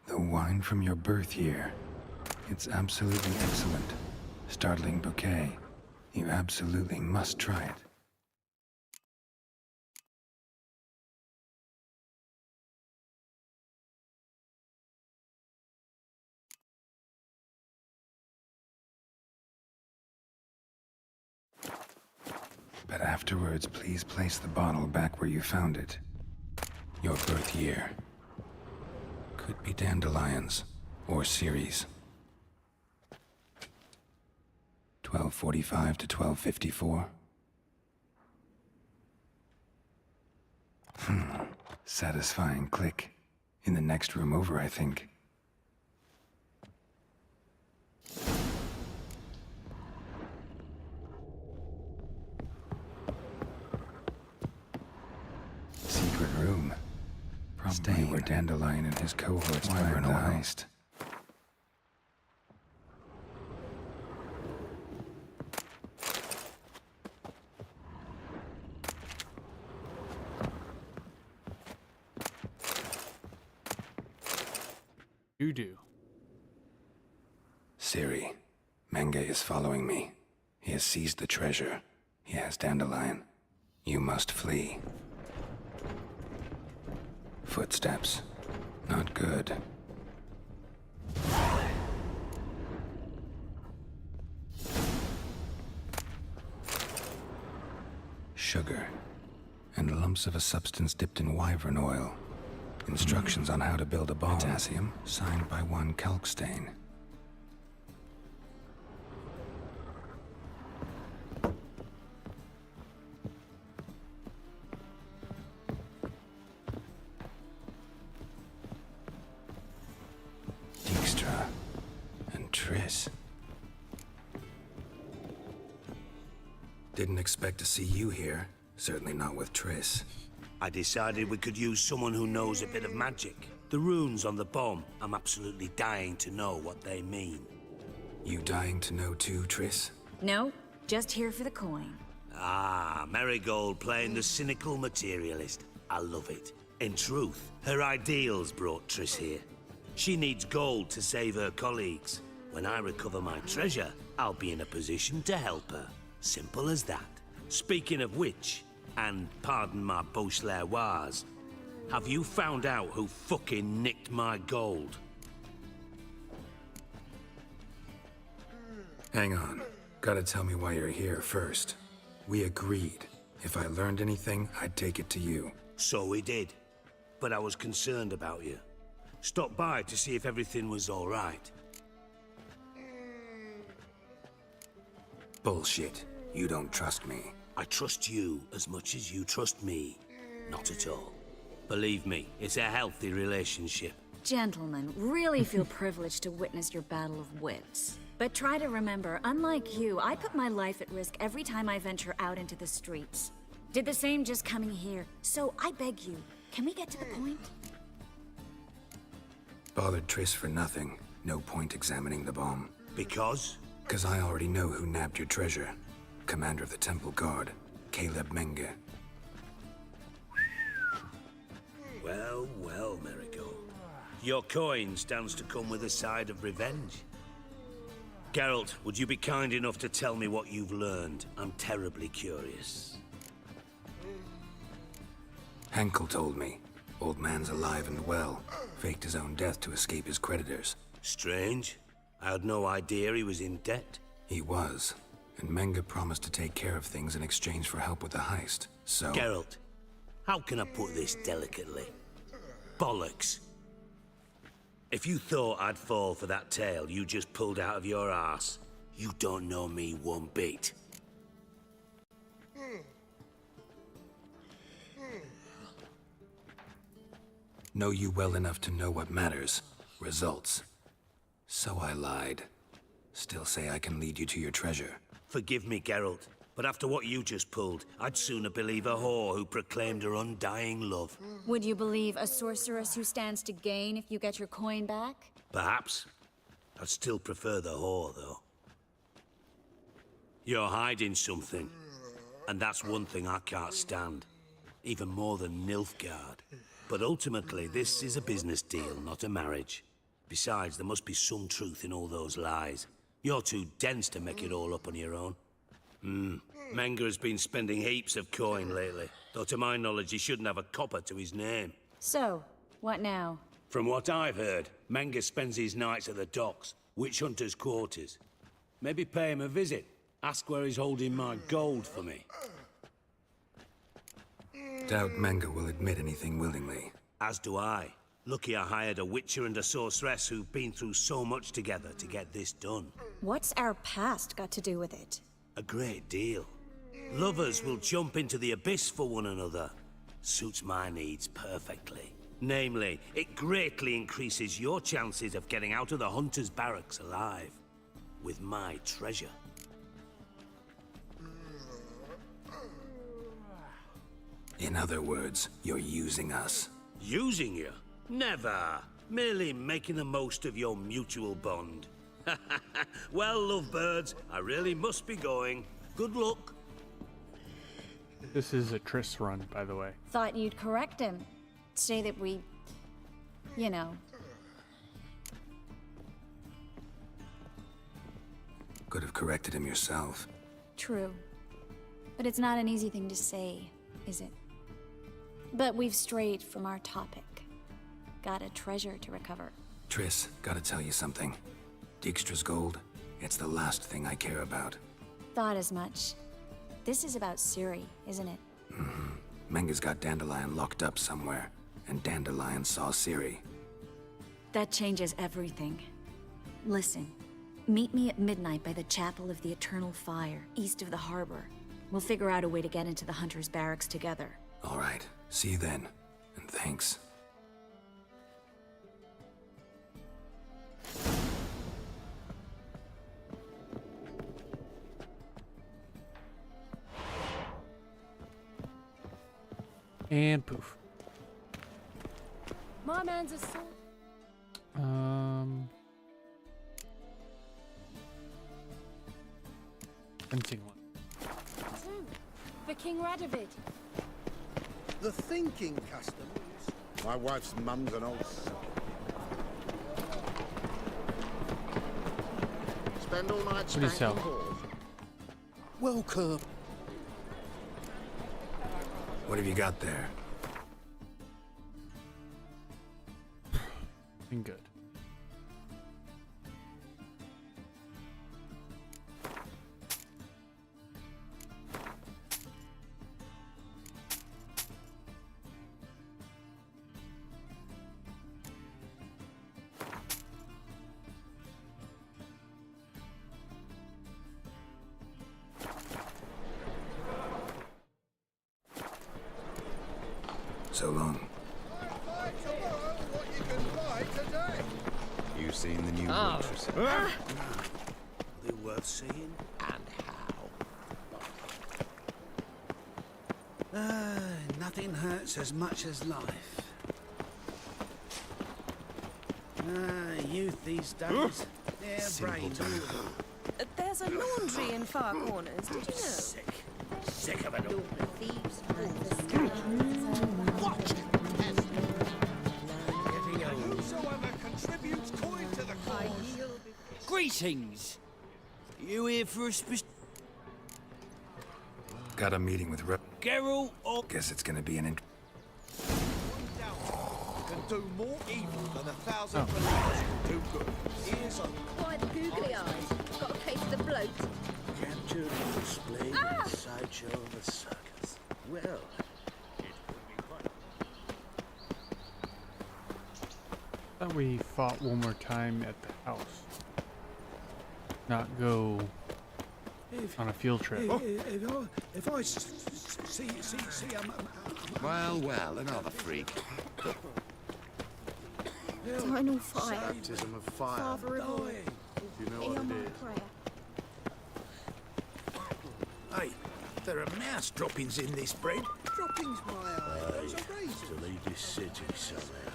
The wine from your birth year. It's absolutely excellent. Startling bouquet. You absolutely must try it. But afterwards, please place the bottle back where you found it. Your birth year. Could be dandelions, or Ceres. 1245 to 1254. Satisfying click. In the next room over, I think. Secret room. Probably where Dandelion and his cohorts planned the heist. You do. Ciri, Menge is following me. He has seized the treasure. He has Dandelion. You must flee. Footsteps. Not good. Sugar. And lumps of a substance dipped in wyvern oil. Instructions on how to build a bomb. Potassium, signed by one Kalkstain. Dijkstra and Triss. Didn't expect to see you here. Certainly not with Triss. I decided we could use someone who knows a bit of magic. The runes on the bomb, I'm absolutely dying to know what they mean. You dying to know too, Triss? No, just here for the coin. Ah, Marigold playing the cynical materialist. I love it. In truth, her ideals brought Triss here. She needs gold to save her colleagues. When I recover my treasure, I'll be in a position to help her. Simple as that. Speaking of which, and pardon my Beauclervois, have you found out who fucking nicked my gold? Hang on. Gotta tell me why you're here first. We agreed. If I learned anything, I'd take it to you. So we did. But I was concerned about you. Stopped by to see if everything was all right. Bullshit. You don't trust me. I trust you as much as you trust me. Not at all. Believe me, it's a healthy relationship. Gentlemen, really feel privileged to witness your battle of wits. But try to remember, unlike you, I put my life at risk every time I venture out into the streets. Did the same just coming here. So I beg you, can we get to the point? Bothered Triss for nothing. No point examining the bomb. Because? Because I already know who nabbed your treasure. Commander of the Temple Guard, Caleb Menge. Well, well, Marigold. Your coin stands to come with a side of revenge. Geralt, would you be kind enough to tell me what you've learned? I'm terribly curious. Henkel told me. Old man's alive and well. Faked his own death to escape his creditors. Strange. I had no idea he was in debt. He was. And Menge promised to take care of things in exchange for help with the heist. So... Geralt, how can I put this delicately? Bollocks. If you thought I'd fall for that tale you just pulled out of your arse, you don't know me one bit. Know you well enough to know what matters. Results. So I lied. Still say I can lead you to your treasure. Forgive me, Geralt, but after what you just pulled, I'd sooner believe a whore who proclaimed her undying love. Would you believe a sorceress who stands to gain if you get your coin back? Perhaps. I'd still prefer the whore, though. You're hiding something, and that's one thing I can't stand. Even more than Nilfgaard. But ultimately, this is a business deal, not a marriage. Besides, there must be some truth in all those lies. You're too dense to make it all up on your own. Menge has been spending heaps of coin lately, though to my knowledge he shouldn't have a copper to his name. So, what now? From what I've heard, Menge spends his nights at the docks, witch hunters' quarters. Maybe pay him a visit. Ask where he's holding my gold for me. Doubt Menge will admit anything willingly. As do I. Lucky I hired a witcher and a sorceress who've been through so much together to get this done. What's our past got to do with it? A great deal. Lovers will jump into the abyss for one another. Suits my needs perfectly. Namely, it greatly increases your chances of getting out of the hunter's barracks alive. With my treasure. In other words, you're using us. Using you? Never. Merely making the most of your mutual bond. Well, lovebirds, I really must be going. Good luck. This is a Triss run, by the way. Thought you'd correct him. Say that we... you know. Could have corrected him yourself. True. But it's not an easy thing to say, is it? But we've strayed from our topic. Got a treasure to recover. Triss, gotta tell you something. Dijkstra's gold, it's the last thing I care about. Thought as much. This is about Ciri, isn't it? Menge's got Dandelion locked up somewhere, and Dandelion saw Ciri. That changes everything. Listen, meet me at midnight by the Chapel of the Eternal Fire, east of the harbor. We'll figure out a way to get into the Hunter's barracks together. All right, see you then, and thanks. And poof. My man's a sword. Fencing one. Two. For King Radovid. The thinking customs. My wife's mum's an old... Spend all night What do you sell? Welcome. What have you got there? Been good. So long. you seen the new Oh. Witches? Are they worth seeing? And how? Nothing hurts as much as life. Youth these days, their brains all There's a laundry in Far Corners, did you know? Sick of it all. Thieves, Whosoever contributes coin to the cause. Greetings! You here for a Got a meeting with Geralt or... Guess it's gonna be an Can do more evil than 1,000 believers can do good. Ears on. Why the googly eyes? Got a case of the bloat. Captured and displayed in the sideshow of a circus. Well, it would be fun. Thought we fought one more time at the house. Not go on a field trip. If I see Well, another freak. Final fire. Baptism of fire. Father of all. Do you know what it is? Hey, there are mouse droppings in this bread. Droppings, my those are razors. To leave this city somehow.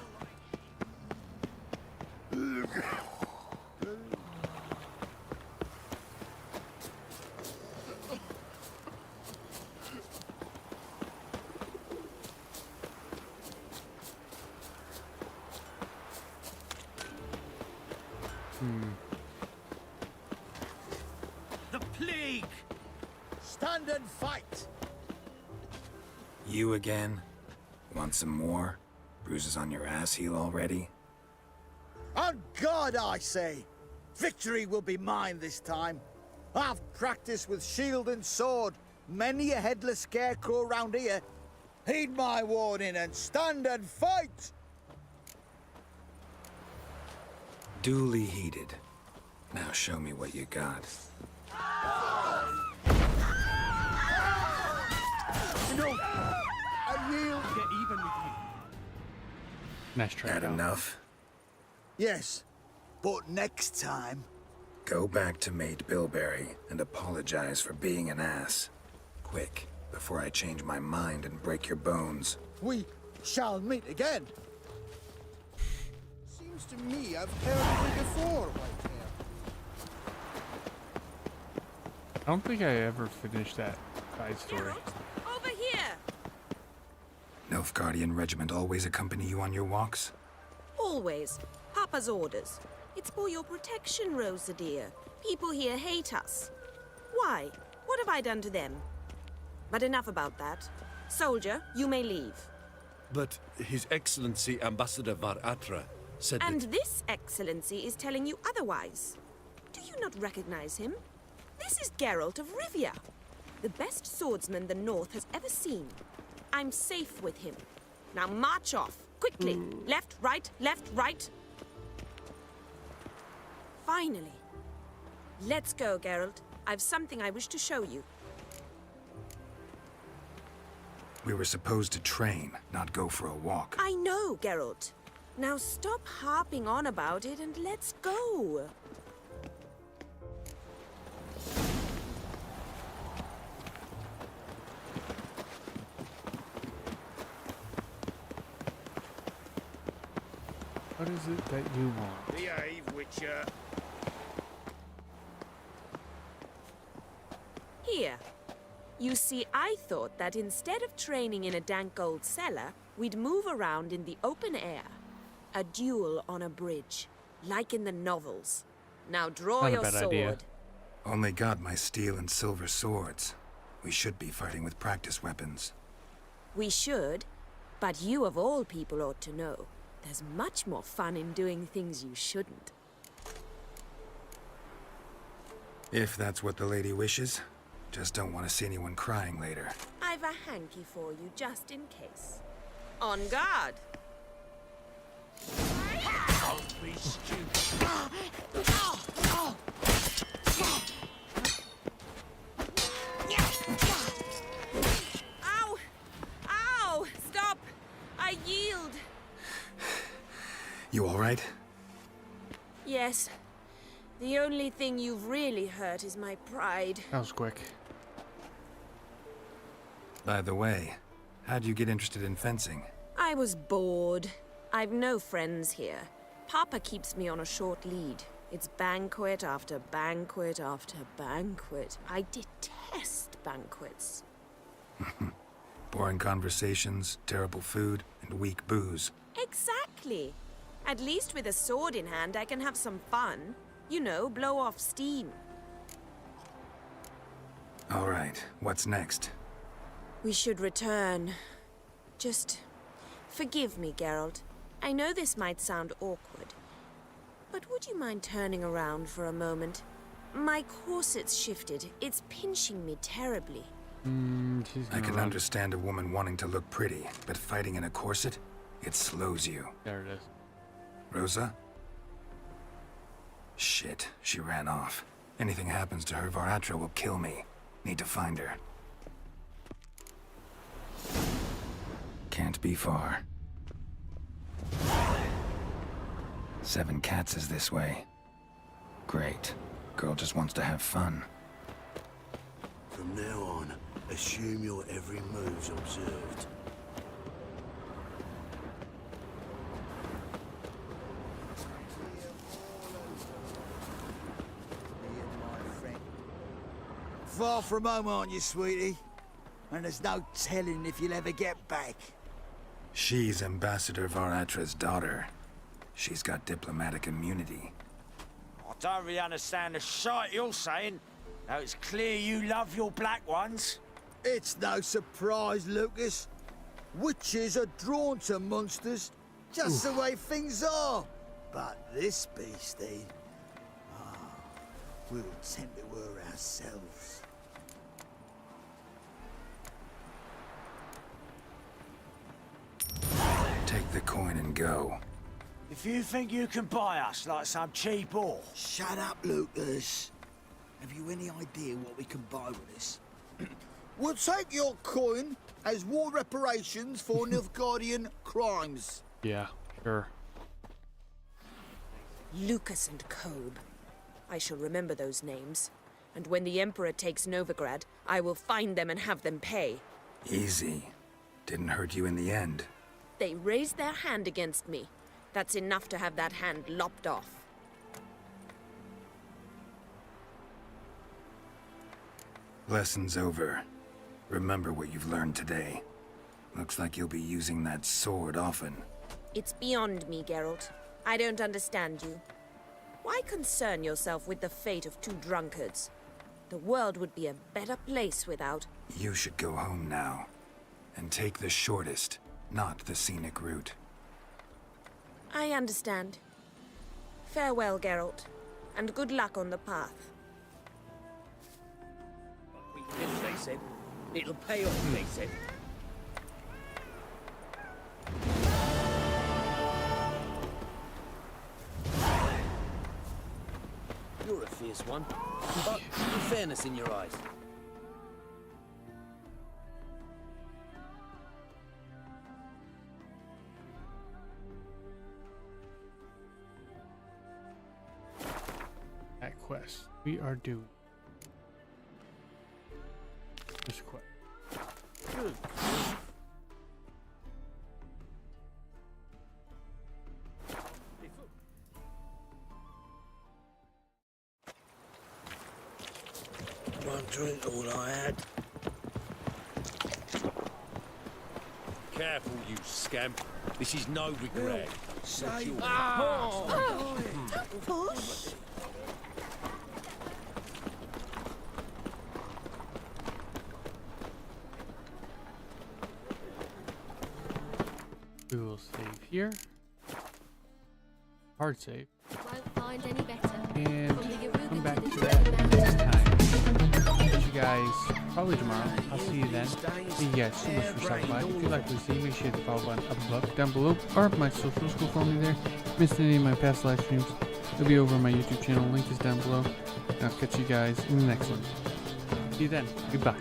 The plague! Stand and fight! You again? Want some more? Bruises on your ass heel already? On God, I say! Victory will be mine this time. I've practiced with shield and sword. Many a headless scarecrow round here. Heed my warning and stand and fight! Duly heeded. Now show me what you got. No! I yield. Get even with you. Nice try. That enough? Yes, but next time. Go back to Maid Bilberry and apologize for being an ass. Quick, before I change my mind and break your bones. We shall meet again. Seems to me I've heard of it before, Whitehair. I don't think I ever finished that side story. Over here! Nilfgaardian regiment always accompany you on your walks? Always. Papa's orders. It's for your protection, Rosa dear. People here hate us. Why? What have I done to them? But enough about that. Soldier, you may leave. But His Excellency Ambassador Var Atra said And that... this excellency is telling you otherwise. Do you not recognize him? This is Geralt of Rivia, the best swordsman the North has ever seen. I'm safe with him. Now march off, quickly. Left, right, left, right. Finally. Let's go, Geralt. I've something I wish to show you. We were supposed to train, not go for a walk. I know, Geralt. Now stop harping on about it and let's go. What is it that you want? Behave, Witcher. Here. You see, I thought that instead of training in a dank old cellar, we'd move around in the open air. A duel on a bridge, like in the novels. Now draw Not a your bad sword. idea. Only got my steel and silver swords. We should be fighting with practice weapons. We should, but you of all people ought to know. There's much more fun in doing things you shouldn't. If that's what the lady wishes. Just don't want to see anyone crying later. I've a hanky for you, just in case. On guard! Don't be stupid. Ow! Ow! Stop! I yield! You alright? Yes. The only thing you've really hurt is my pride. That was quick. By the way, how'd you get interested in fencing? I was bored. I've no friends here. Papa keeps me on a short lead. It's banquet after banquet after banquet. I detest banquets. Boring conversations, terrible food, and weak booze. Exactly. At least with a sword in hand, I can have some fun. You know, blow off steam. All right, what's next? We should return. Just forgive me, Geralt. I know this might sound awkward, but would you mind turning around for a moment? My corset's shifted. It's pinching me terribly. I can understand a woman wanting to look pretty, but fighting in a corset, it slows you. There it is. Rosa? Shit, she ran off. Anything happens to her, Varatra will kill me. Need to find her. Can't be far. 7 Cats is this way. Great. Girl just wants to have fun. From now on, assume your every move's observed. Far from home, aren't you, sweetie? And there's no telling if you'll ever get back. She's Ambassador Varatra's daughter. She's got diplomatic immunity. I don't really understand the shite you're saying. Now it's clear you love your black ones. It's no surprise, Lucas. Witches are drawn to monsters, just the way things are. But this beastie, we'll tend to her ourselves. Take the coin and go. If you think you can buy us like some cheap whore... Shut up, Lucas. Have you any idea what we can buy with this? We'll take your coin as war reparations for Nilfgaardian crimes. Yeah, sure. Lucas and Kobe. I shall remember those names. And when the Emperor takes Novigrad, I will find them and have them pay. Easy. Didn't hurt you in the end. They raised their hand against me. That's enough to have that hand lopped off. Lesson's over. Remember what you've learned today. Looks like you'll be using that sword often. It's beyond me, Geralt. I don't understand you. Why concern yourself with the fate of 2 drunkards? The world would be a better place without... You should go home now. And take the shortest, not the scenic route. I understand. Farewell, Geralt. And good luck on the path. They said. It'll pay off, they said. You're a fierce one, but with fairness in your eyes. That quest we are doing. This quest. Good. One drink, all I had. Careful, you scamp. This is no regret. Say Don't push! We will save here. Hard save. Won't find any better. And come back to that next time. Catch you guys probably tomorrow. I'll see you then. Thank you guys so much for stopping by. If you like what you see, make sure to hit the follow button up above, down below, or my socials. Go follow me there. If you missed any of my past live streams, they'll be over on my YouTube channel. Link is down below. And I'll catch you guys in the next one. See you then. Goodbye.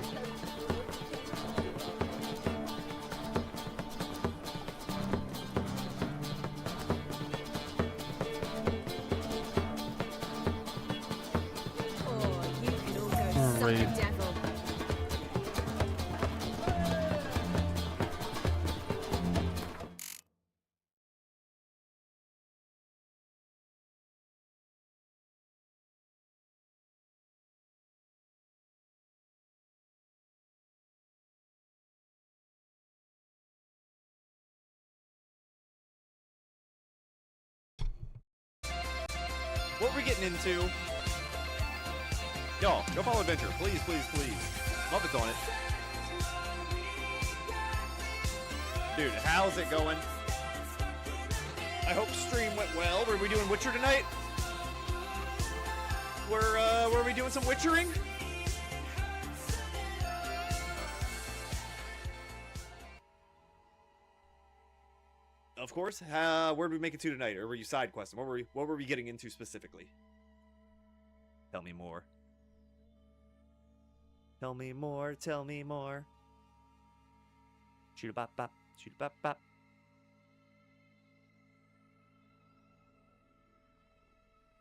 What are we getting into? Yo, go follow Adventure. Please, please, please. Muppets on it. Dude, how's it going? I hope stream went well. Were we doing Witcher tonight? Were we doing some Witchering? Of course. Where did we make it to tonight? Or were you side questing? What were we getting into specifically? Tell me more. Tell me more. Tell me more. Shoot a bop bop. Shoot a bop bop.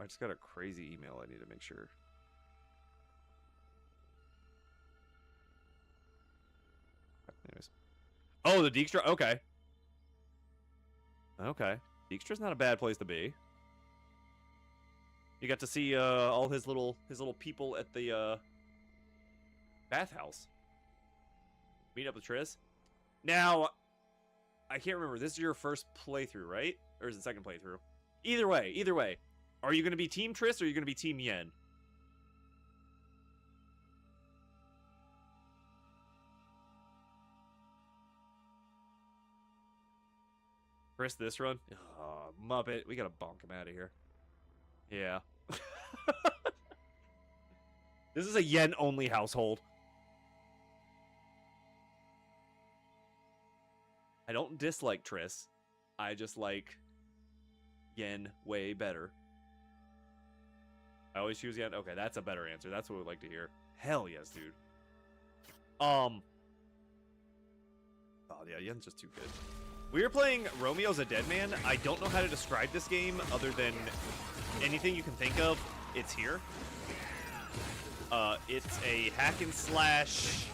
I just got a crazy email. I need to make sure. Anyways. Oh, the Dijkstra. Okay. Okay. Dijkstra's not a bad place to be. You got to see all his little people at the bathhouse. Meet up with Triss. Now, I can't remember. This is your first playthrough, right? Or is it second playthrough? Either way. Are you going to be Team Triss or are you going to be Team Yen? Triss this run? Oh, Muppet. We got to bonk him out of here. Yeah. This is a Yen-only household. I don't dislike Triss. I just like Yen way better. I always choose Yen. Okay, that's a better answer. That's what we'd like to hear. Hell yes, dude. Oh yeah, Yen's just too good. We are playing Romeo's a Dead Man. I don't know how to describe this game other than anything you can think of. It's here. It's a hack and slash